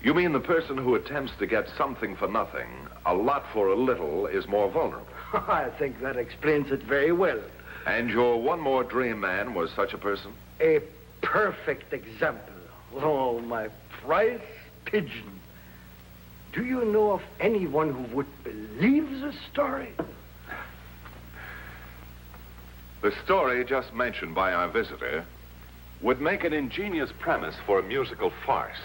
You mean the person who attempts to get something for nothing, a lot for a little, is more vulnerable? I think that explains it very well. And your one more dream man was such a person? A perfect example. Oh, my prize pigeon. Do you know of anyone who would believe the story? The story just mentioned by our visitor would make an ingenious premise for a musical farce.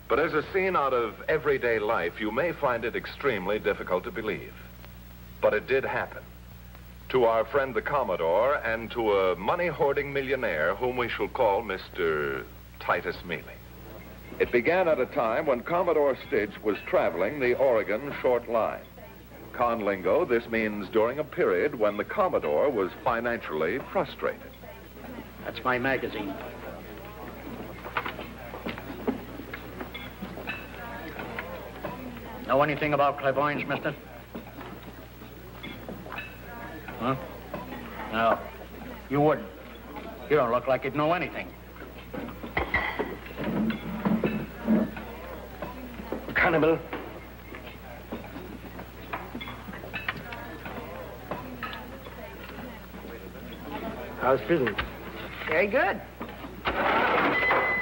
But as a scene out of everyday life, you may find it extremely difficult to believe. But it did happen. to our friend the Commodore, and to a money-hoarding millionaire whom we shall call Mr. Titus Mealy. It began at a time when Commodore Stitch was traveling the Oregon Short Line. Con lingo, this means during a period when the Commodore was financially frustrated. That's my magazine. Know anything about clairvoyance, mister? Huh? No. You wouldn't. You don't look like you'd know anything. Cannibal. How's business? Very good. After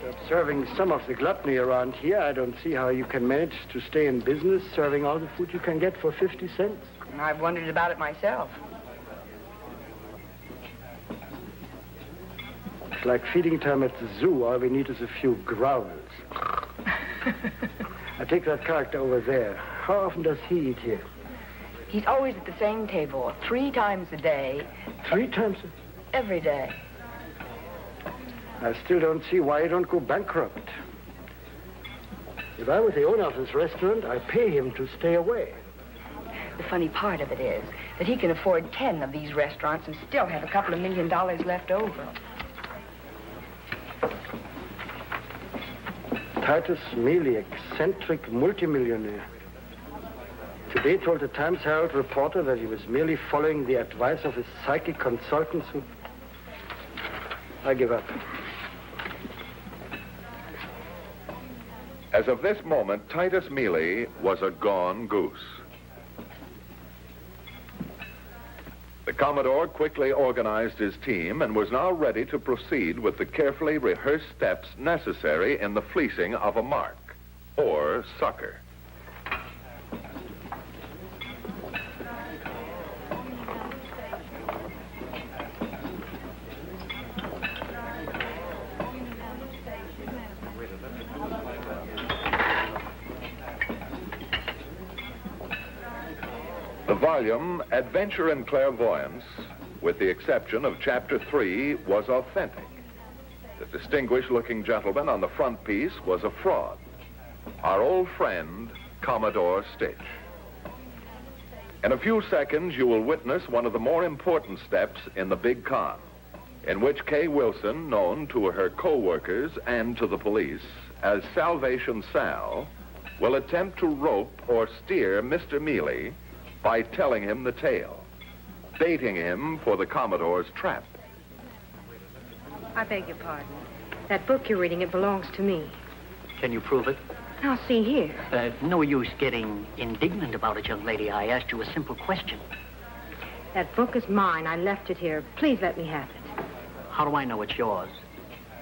observing some of the gluttony around here, I don't see how you can manage to stay in business serving all the food you can get for 50 cents. I've wondered about it myself. It's like feeding time at the zoo. All we need is a few growls. I take that character over there. How often does he eat here? He's always at the same table, 3 times a day. 3 times Every day. I still don't see why you don't go bankrupt. If I was the owner of this restaurant, I'd pay him to stay away. The funny part of it is that he can afford 10 of these restaurants and still have a couple of $1 million left over. Titus Mealy, eccentric multimillionaire. Today told the Times Herald reporter that he was merely following the advice of his psychic consultants who... I give up. As of this moment, Titus Mealy was a gone goose. The Commodore quickly organized his team and was now ready to proceed with the carefully rehearsed steps necessary in the fleecing of a mark, or sucker. The volume, Adventure in Clairvoyance, with the exception of Chapter 3, was authentic. The distinguished-looking gentleman on the front piece was a fraud. Our old friend, Commodore Stitch. In a few seconds, you will witness one of the more important steps in the big con, in which Kay Wilson, known to her co-workers and to the police as Salvation Sal, will attempt to rope or steer Mr. Mealy by telling him the tale, baiting him for the Commodore's trap. I beg your pardon. That book you're reading, it belongs to me. Can you prove it? Now, see here. No use getting indignant about it, young lady. I asked you a simple question. That book is mine. I left it here. Please let me have it. How do I know it's yours?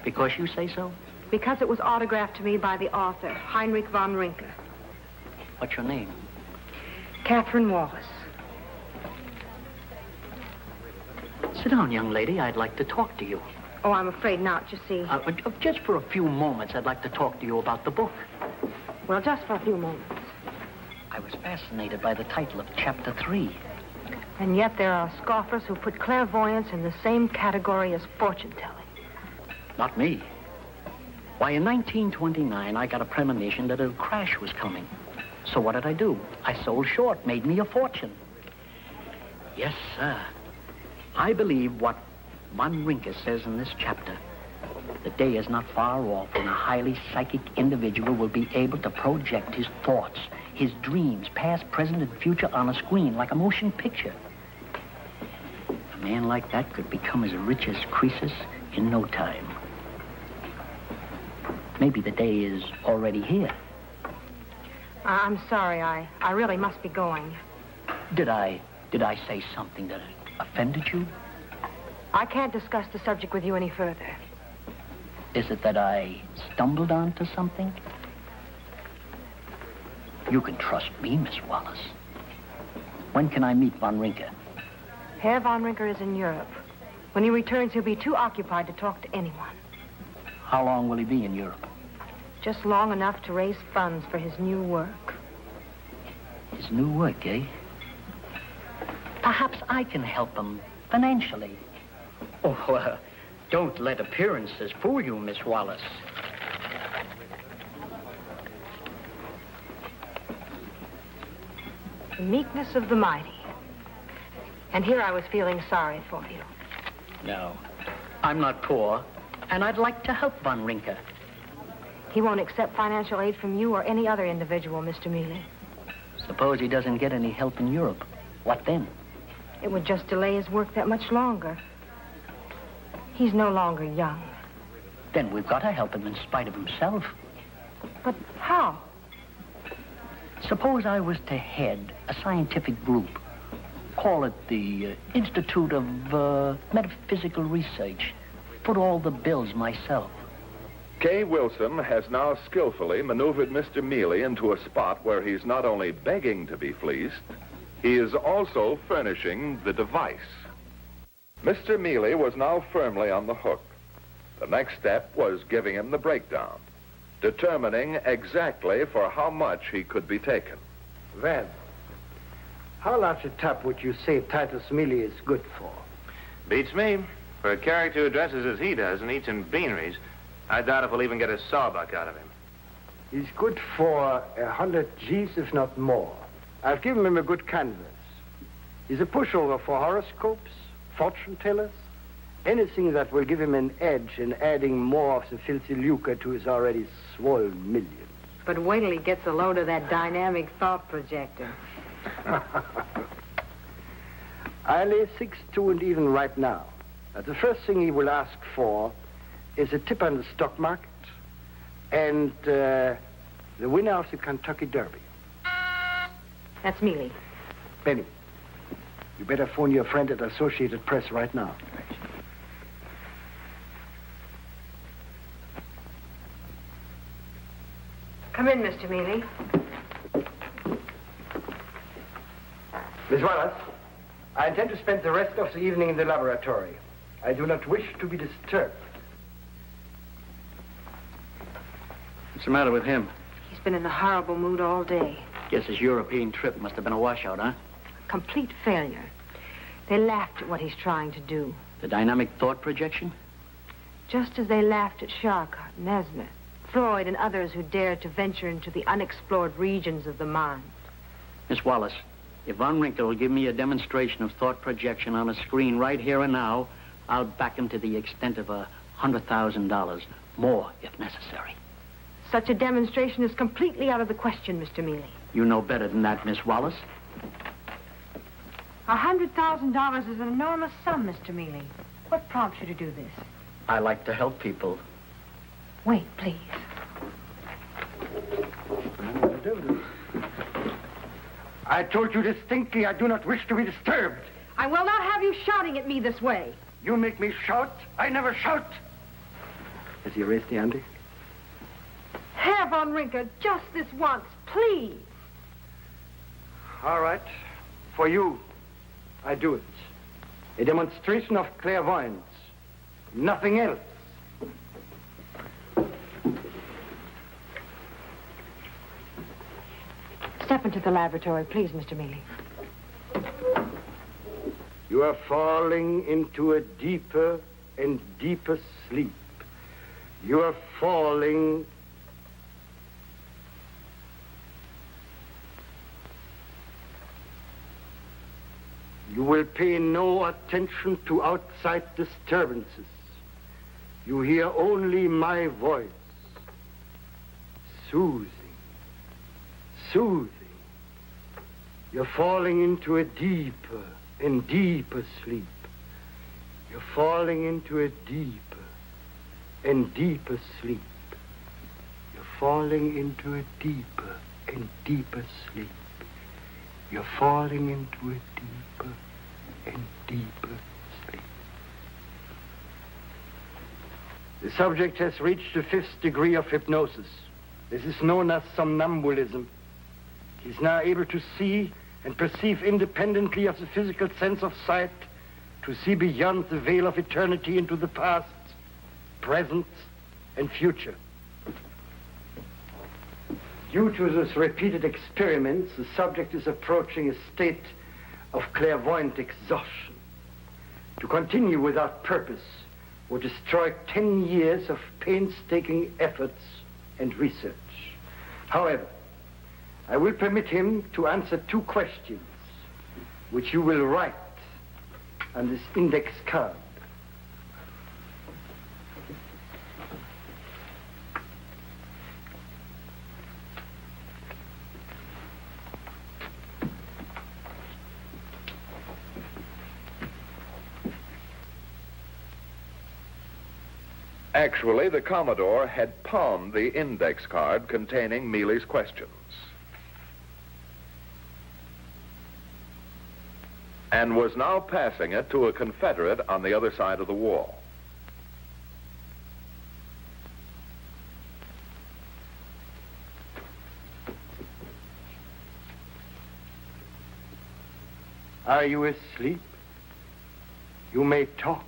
Because you say so? Because it was autographed to me by the author, Heinrich von Rinke. What's your name? Catherine Wallace. Sit down, young lady. I'd like to talk to you. Oh, I'm afraid not, you see. Just for a few moments, I'd like to talk to you about the book. Well, just for a few moments. I was fascinated by the title of Chapter 3. And yet there are scoffers who put clairvoyance in the same category as fortune-telling. Not me. Why, in 1929, I got a premonition that a crash was coming. So what did I do? I sold short, made me a fortune. Yes, sir. I believe what von Rinke says in this chapter. The day is not far off when a highly psychic individual will be able to project his thoughts, his dreams, past, present, and future on a screen like a motion picture. A man like that could become as rich as Croesus in no time. Maybe the day is already here. I'm sorry. I really must be going. Did I say something that offended you? I can't discuss the subject with you any further. Is it that I stumbled onto something? You can trust me, Miss Wallace. When can I meet von Rinke? Herr von Rinke is in Europe. When he returns, he'll be too occupied to talk to anyone. How long will he be in Europe? Just long enough to raise funds for his new work. His new work, eh? Perhaps I can help him financially. Oh, don't let appearances fool you, Miss Wallace. The meekness of the mighty. And here I was feeling sorry for you. No, I'm not poor, and I'd like to help Von Rinker. He won't accept financial aid from you or any other individual, Mr. Mealy. Suppose he doesn't get any help in Europe. What then? It would just delay his work that much longer. He's no longer young. Then we've got to help him in spite of himself. But how? Suppose I was to head a scientific group. Call it the Institute of Metaphysical Research. Put all the bills myself. Kay Wilson has now skillfully maneuvered Mr. Mealy into a spot where he's not only begging to be fleeced, he is also furnishing the device. Mr. Mealy was now firmly on the hook. The next step was giving him the breakdown, determining exactly for how much he could be taken. Well, how large a tap would you say Titus Mealy is good for? Beats me. For a character who dresses as he does and eats in beaneries, I doubt if we'll even get a sawbuck out of him. He's good for 100 G's, if not more. I've given him a good canvas. He's a pushover for horoscopes, fortune tellers, anything that will give him an edge in adding more of the filthy lucre to his already swollen millions. But wait till he gets a load of that dynamic thought projector. I lay 6-2 and even right now. The first thing he will ask for is a tip on the stock market and the winner of the Kentucky Derby. That's Mealy. Benny, you better phone your friend at Associated Press right now. Come in, Mr. Mealy. Miss Wallace, I intend to spend the rest of the evening in the laboratory. I do not wish to be disturbed. What's the matter with him? He's been in a horrible mood all day. Guess his European trip must have been a washout, huh? Complete failure. They laughed at what he's trying to do. The dynamic thought projection? Just as they laughed at Charcot, Nesmith, Freud, and others who dared to venture into the unexplored regions of the mind. Miss Wallace, if Von Rinker will give me a demonstration of thought projection on a screen right here and now, I'll back him to the extent of $100,000. More, if necessary. Such a demonstration is completely out of the question, Mr. Mealy. You know better than that, Miss Wallace. $100,000 is an enormous sum, Mr. Mealy. What prompts you to do this? I like to help people. Wait, please. I told you distinctly I do not wish to be disturbed. I will not have you shouting at me this way. You make me shout. I never shout. Has he erased the ante? Herr Von Rinker, just this once, please. All right. For you, I do it. A demonstration of clairvoyance. Nothing else. Step into the laboratory, please, Mr. Mealy. You are falling into a deeper and deeper sleep. You are falling... You will pay no attention to outside disturbances. You hear only my voice. Soothing. Soothing. You're falling into a deeper and deeper sleep. You're falling into a deeper and deeper sleep. You're falling into a deeper and deeper sleep. You're falling into a deeper and deeper sleep. The subject has reached the 5th degree of hypnosis. This is known as somnambulism. He's now able to see and perceive independently of the physical sense of sight, to see beyond the veil of eternity into the past, present, and future. Due to this repeated experiments, the subject is approaching a state of clairvoyant exhaustion. To continue without purpose would destroy 10 years of painstaking efforts and research. However, I will permit him to answer 2 questions, which you will write on this index card. Actually, the Commodore had pawned the index card containing Mealy's questions. And was now passing it to a Confederate on the other side of the wall. Are you asleep? You may talk.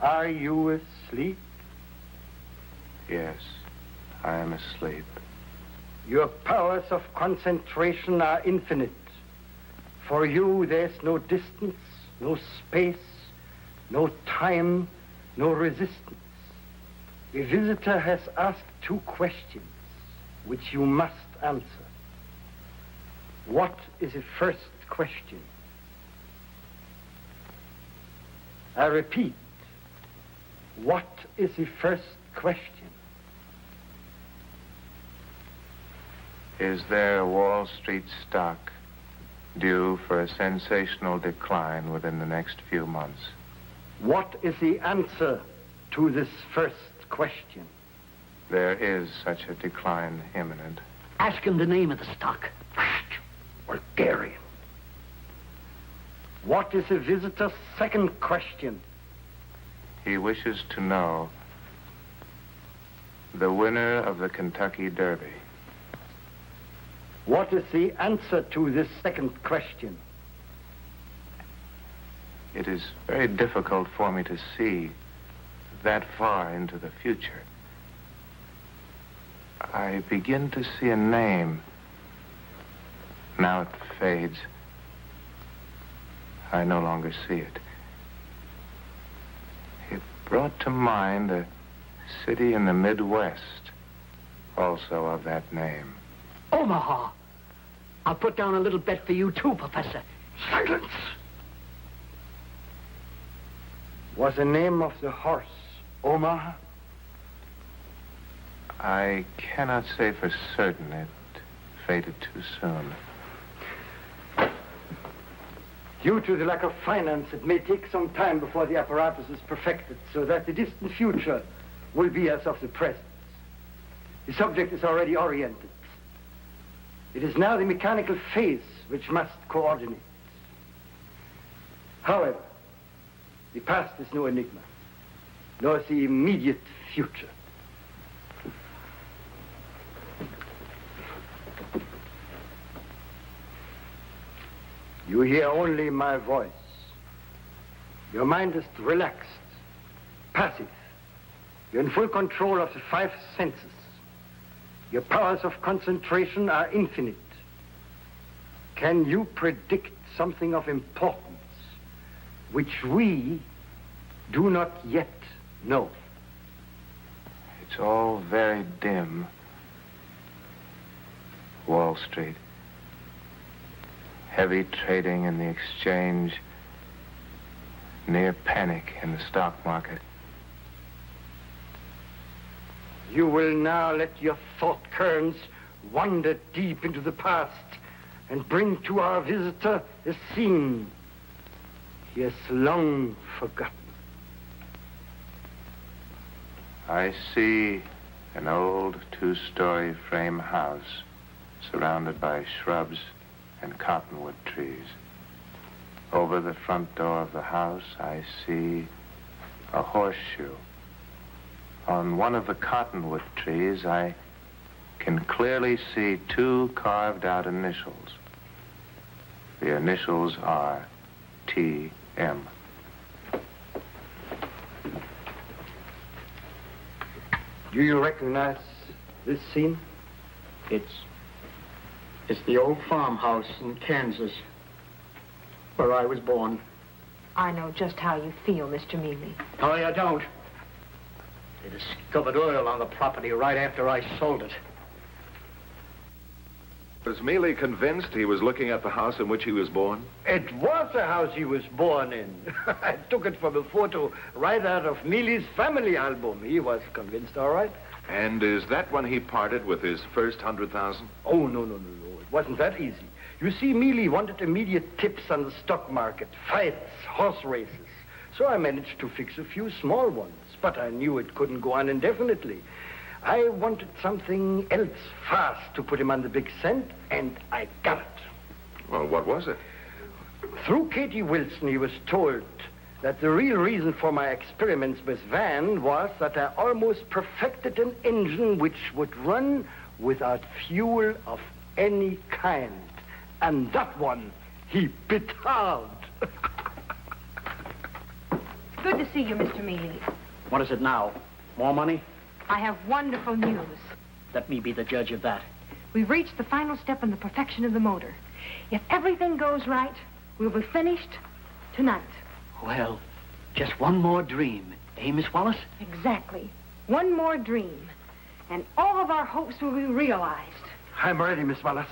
Are you asleep? Yes, I am asleep. Your powers of concentration are infinite. For you, there's no distance, no space, no time, no resistance. A visitor has asked 2 questions, which you must answer. What is the first question? I repeat, what is the first question? Is there a Wall Street stock due for a sensational decline within the next few months? What is the answer to this first question? There is such a decline imminent. Ask him the name of the stock. Bulgarian. What is the visitor's second question? He wishes to know the winner of the Kentucky Derby. What is the answer to this second question? It is very difficult for me to see that far into the future. I begin to see a name. Now it fades. I no longer see it. It brought to mind a city in the Midwest, also of that name. Omaha. I'll put down a little bet for you, too, Professor. Silence! Was the name of the horse Omaha? I cannot say for certain. It faded too soon. Due to the lack of finance, it may take some time before the apparatus is perfected, so that the distant future will be as of the present. The subject is already oriented. It is now the mechanical phase which must coordinate. However, the past is no enigma, nor is the immediate future. You hear only my voice. Your mind is relaxed, passive. You're in full control of the 5 senses. Your powers of concentration are infinite. Can you predict something of importance which we do not yet know? It's all very dim. Wall Street. Heavy trading in the exchange. Near panic in the stock market. You will now let your thought currents wander deep into the past and bring to our visitor a scene he has long forgotten. I see an old 2-story frame house surrounded by shrubs and cottonwood trees. Over the front door of the house, I see a horseshoe. On one of the cottonwood trees, I can clearly see 2 carved-out initials. The initials are T.M. Do you recognize this scene? It's the old farmhouse in Kansas. where I was born. I know just how you feel, Mr. Mealy. No, you don't. They discovered oil on the property right after I sold it. Was Mealy convinced he was looking at the house in which he was born? It was the house he was born in. I took it from a photo right out of Mealy's family album. He was convinced, all right. And is that when he parted with his first 100,000? Oh, no. It wasn't that easy. You see, Mealy wanted immediate tips on the stock market, fights, horse races. So I managed to fix a few small ones, but I knew it couldn't go on indefinitely. I wanted something else fast to put him on the big scent, and I got it. Well, what was it? Through Katie Wilson, he was told that the real reason for my experiments with Van was that I almost perfected an engine which would run without fuel of any kind. And that one, he bit hard. Good to see you, Mr. Mealy. What is it now? More money? I have wonderful news. Let me be the judge of that. We've reached the final step in the perfection of the motor. If everything goes right, we'll be finished tonight. Well, just one more dream. Eh, Miss Wallace? Exactly. One more dream. And all of our hopes will be realized. I'm ready, Miss Wallace.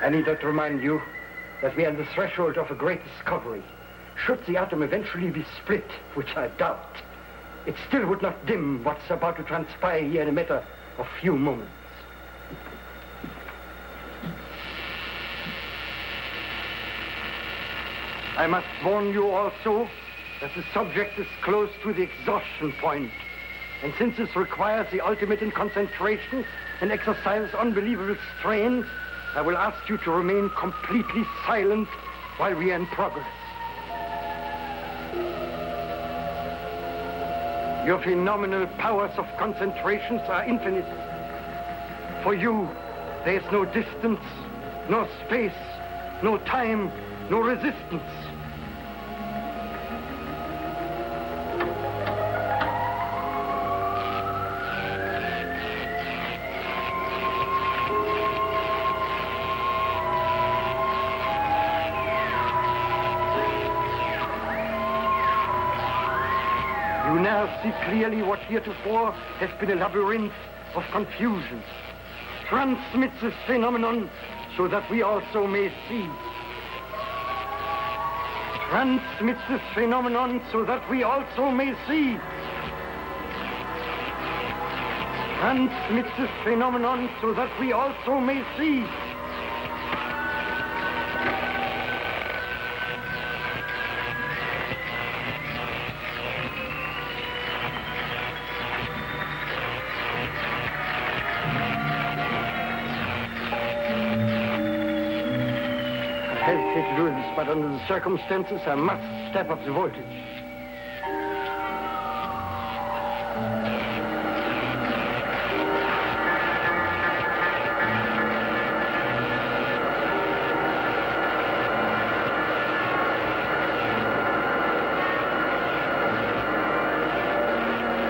I need not remind you that we are on the threshold of a great discovery. Should the atom eventually be split, which I doubt, it still would not dim what's about to transpire here in a matter of few moments. I must warn you also that the subject is close to the exhaustion point. And since this requires the ultimate in concentration and exercises unbelievable strain, I will ask you to remain completely silent while we are in progress. Your phenomenal powers of concentration are infinite. For you, there is no distance, no space, no time, no resistance. You now see clearly what heretofore has been a labyrinth of confusion. Transmit this phenomenon so that we also may see. Transmit this phenomenon so that we also may see. Transmit this phenomenon so that we also may see. I hesitate to do this, but under the circumstances, I must step up the voltage.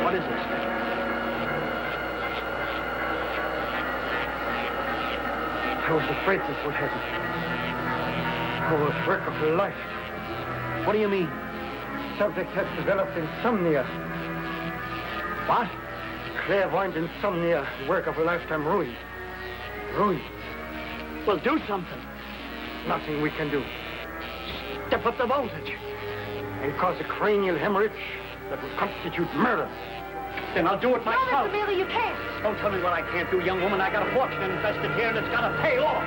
What is this? I was afraid this would happen. Oh, a work of a lifetime. What do you mean? Subject has developed insomnia. What? Clairvoyant insomnia, work of a lifetime, ruined. Ruined. Well, do something. Nothing we can do. Step up the voltage. And cause a cranial hemorrhage that will constitute murder. Then I'll do it myself. No, Mr. Mealy, you can't. Don't tell me what I can't do, young woman. I got a fortune invested here, and it's got to pay off.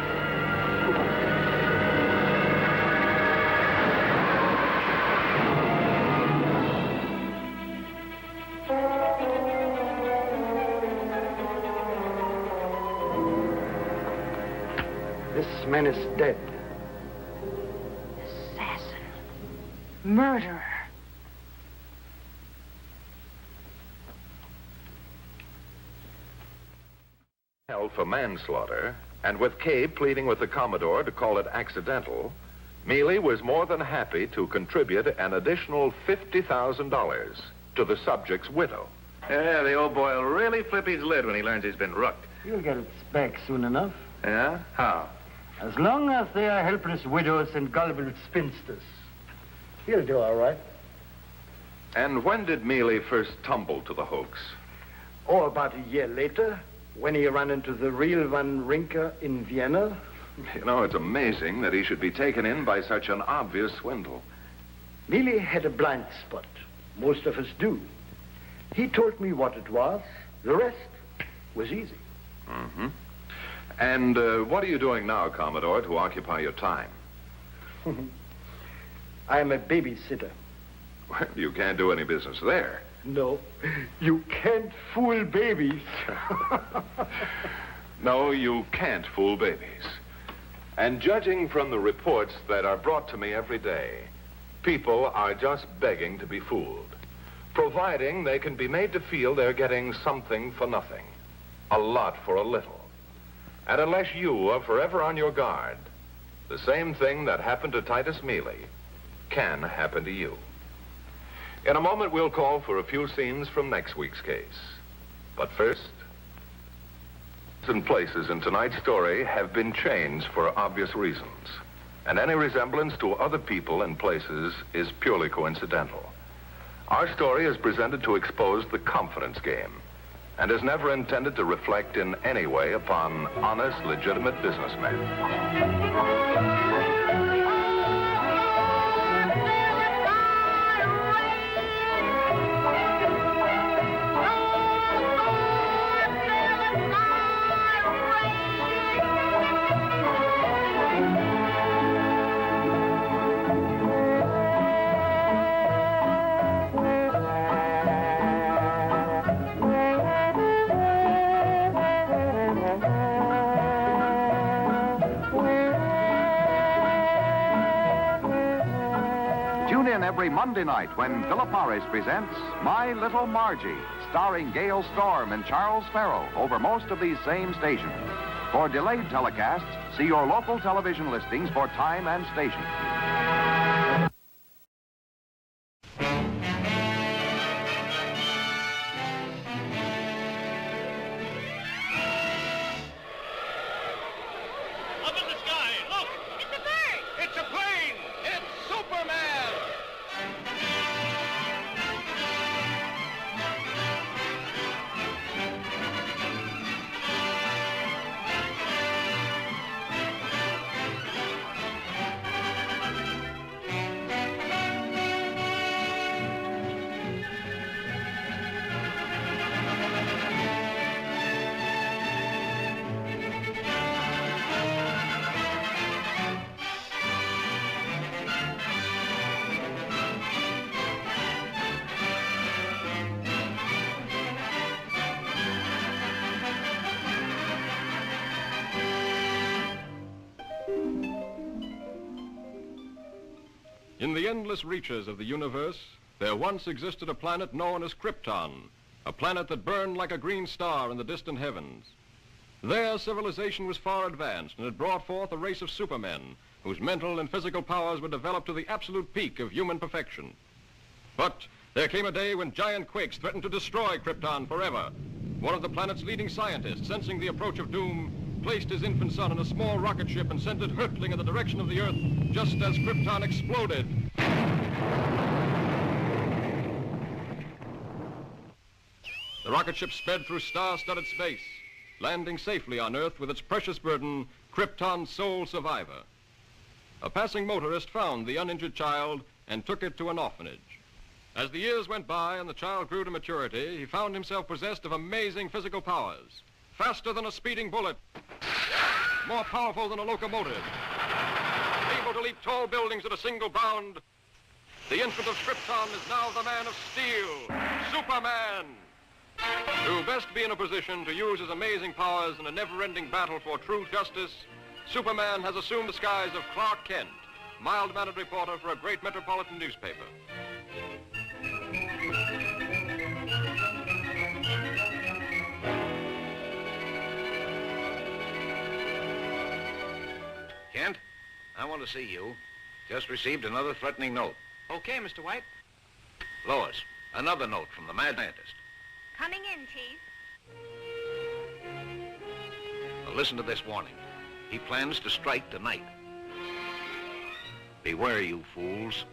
This man is dead. Assassin. Murderer. Held for manslaughter And with Cabe pleading with the Commodore to call it accidental, Mealy was more than happy to contribute an additional $50,000 to the subject's widow. Yeah, the old boy will really flip his lid when he learns he's been rooked. You'll get it back soon enough. Yeah? How? As long as they are helpless widows and gullible spinsters. He'll do all right. And when did Mealy first tumble to the hoax? Oh, about a year later, when he ran into the real Van Rinker in Vienna. You know, it's amazing that he should be taken in by such an obvious swindle. Mealy had a blind spot. Most of us do. He told me what it was. The rest was easy. Mm-hmm. And what are you doing now, Commodore, to occupy your time? I'm a babysitter. Well, you can't do any business there. No, you can't fool babies. No, you can't fool babies. And judging from the reports that are brought to me every day, people are just begging to be fooled, providing they can be made to feel they're getting something for nothing, a lot for a little. And unless you are forever on your guard, the same thing that happened to Titus Mealy can happen to you. In a moment, we'll call for a few scenes from next week's case. But first, and places in tonight's story have been changed for obvious reasons, and any resemblance to other people and places is purely coincidental. Our story is presented to expose the confidence game and is never intended to reflect in any way upon honest, legitimate businessmen. Tune in every Monday night when Philip Morris presents My Little Margie, starring Gail Storm and Charles Farrow over most of these same stations. For delayed telecasts, see your local television listings for time and station. Up in the sky, look! It's a bird! It's a plane! It's Superman! In the endless reaches of the universe, there once existed a planet known as Krypton, a planet that burned like a green star in the distant heavens. There, civilization was far advanced and had brought forth a race of supermen whose mental and physical powers were developed to the absolute peak of human perfection. But there came a day when giant quakes threatened to destroy Krypton forever. One of the planet's leading scientists, sensing the approach of doom, placed his infant son in a small rocket ship and sent it hurtling in the direction of the Earth just as Krypton exploded. The rocket ship sped through star-studded space, landing safely on Earth with its precious burden, Krypton's sole survivor. A passing motorist found the uninjured child and took it to an orphanage. As the years went by and the child grew to maturity, he found himself possessed of amazing physical powers. Faster than a speeding bullet, more powerful than a locomotive, able to leap tall buildings at a single bound. The infant of Krypton is now the man of steel, Superman. To best be in a position to use his amazing powers in a never-ending battle for true justice, Superman has assumed the skies of Clark Kent, mild-mannered reporter for a great metropolitan newspaper. I want to see you. Just received another threatening note. Okay, Mr. White. Lois, another note from the mad scientist. Coming in, Chief. Now listen to this warning. He plans to strike tonight. Beware, you fools.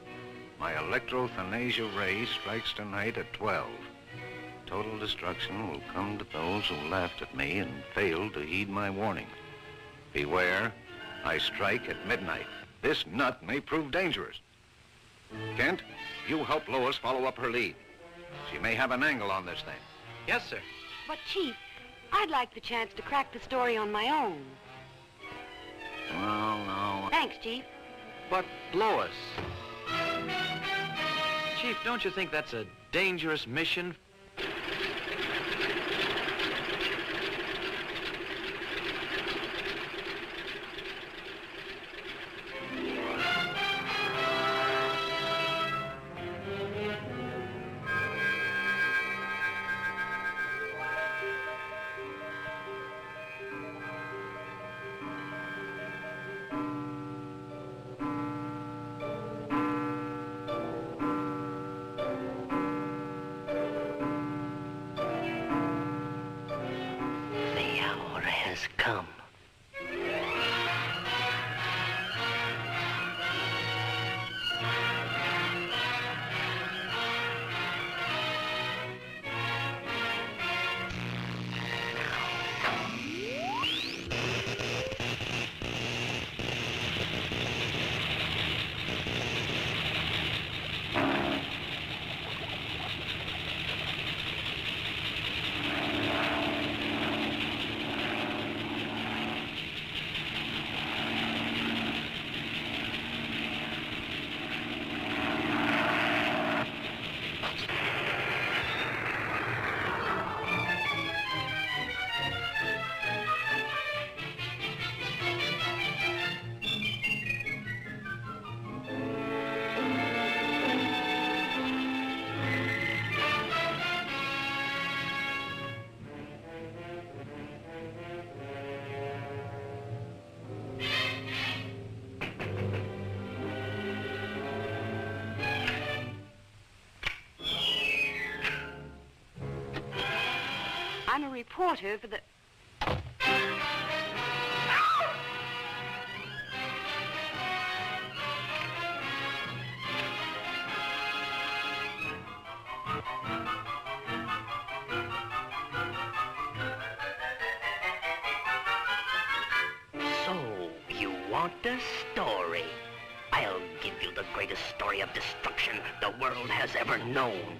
My electrothanasia ray strikes tonight at 12. Total destruction will come to those who laughed at me and failed to heed my warning. Beware, I strike at midnight. This nut may prove dangerous. Kent, you help Lois follow up her lead. She may have an angle on this thing. Yes, sir. But, Chief, I'd like the chance to crack the story on my own. Well, no. Thanks, Chief. But, Lois... Chief, don't you think that's a dangerous mission? Come. I'm a reporter for the... So, you want a story? I'll give you the greatest story of destruction the world has ever known.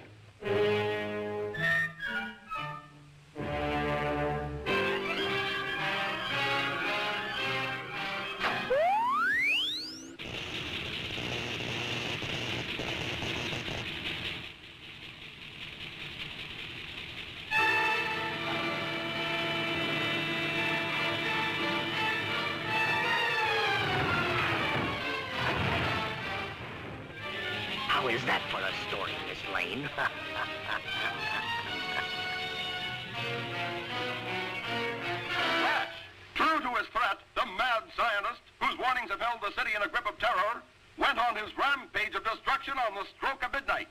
How is that for a story, Miss Lane? True to his threat, the mad scientist, whose warnings have held the city in a grip of terror, went on his rampage of destruction on the stroke of midnight.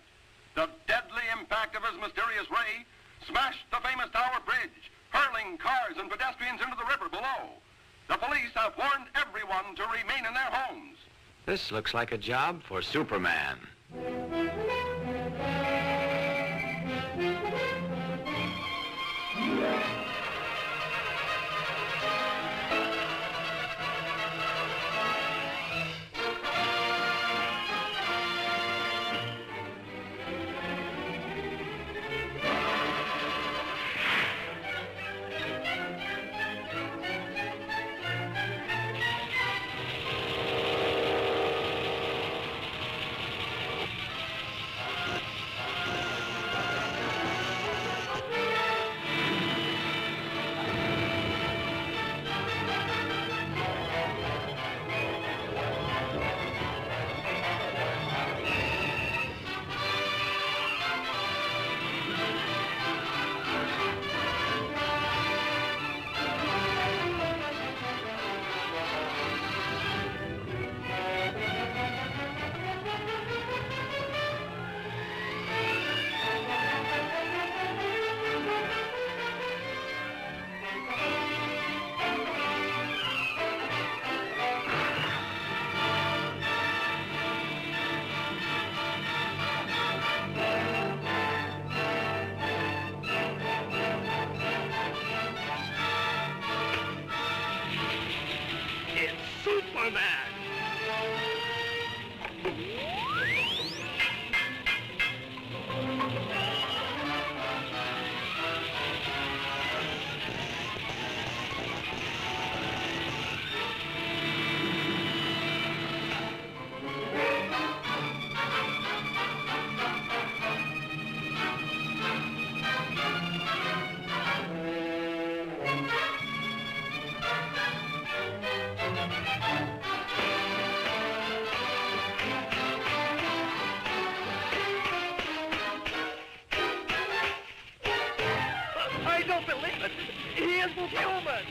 The deadly impact of his mysterious ray smashed the famous Tower Bridge, hurling cars and pedestrians into the river below. The police have warned everyone to remain in their homes. This looks like a job for Superman. Superman. I don't believe it. He isn't human.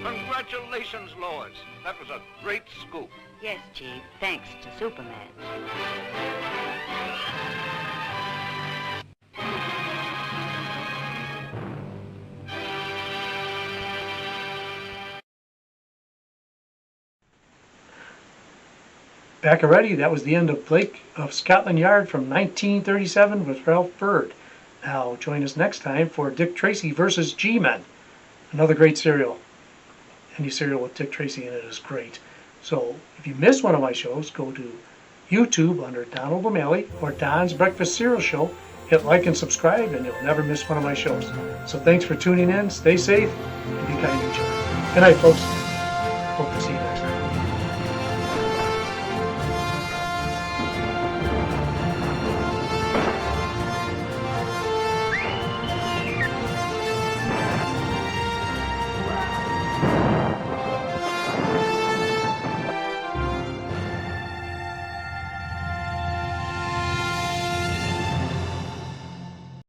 Congratulations, Lois. That was a great scoop. Yes, Chief, thanks to Superman. Back already, that was the end of Blake of Scotland Yard from 1937 with Ralph Byrd. Now join us next time for Dick Tracy versus G-Men. Another great serial. Any serial with Dick Tracy in it is great. So if you miss one of my shows, go to YouTube under Donald O'Malley or Don's Breakfast Cereal Show. Hit like and subscribe and you'll never miss one of my shows. So thanks for tuning in. Stay safe and be kind to each other. Good night, folks. Hope to see you next time.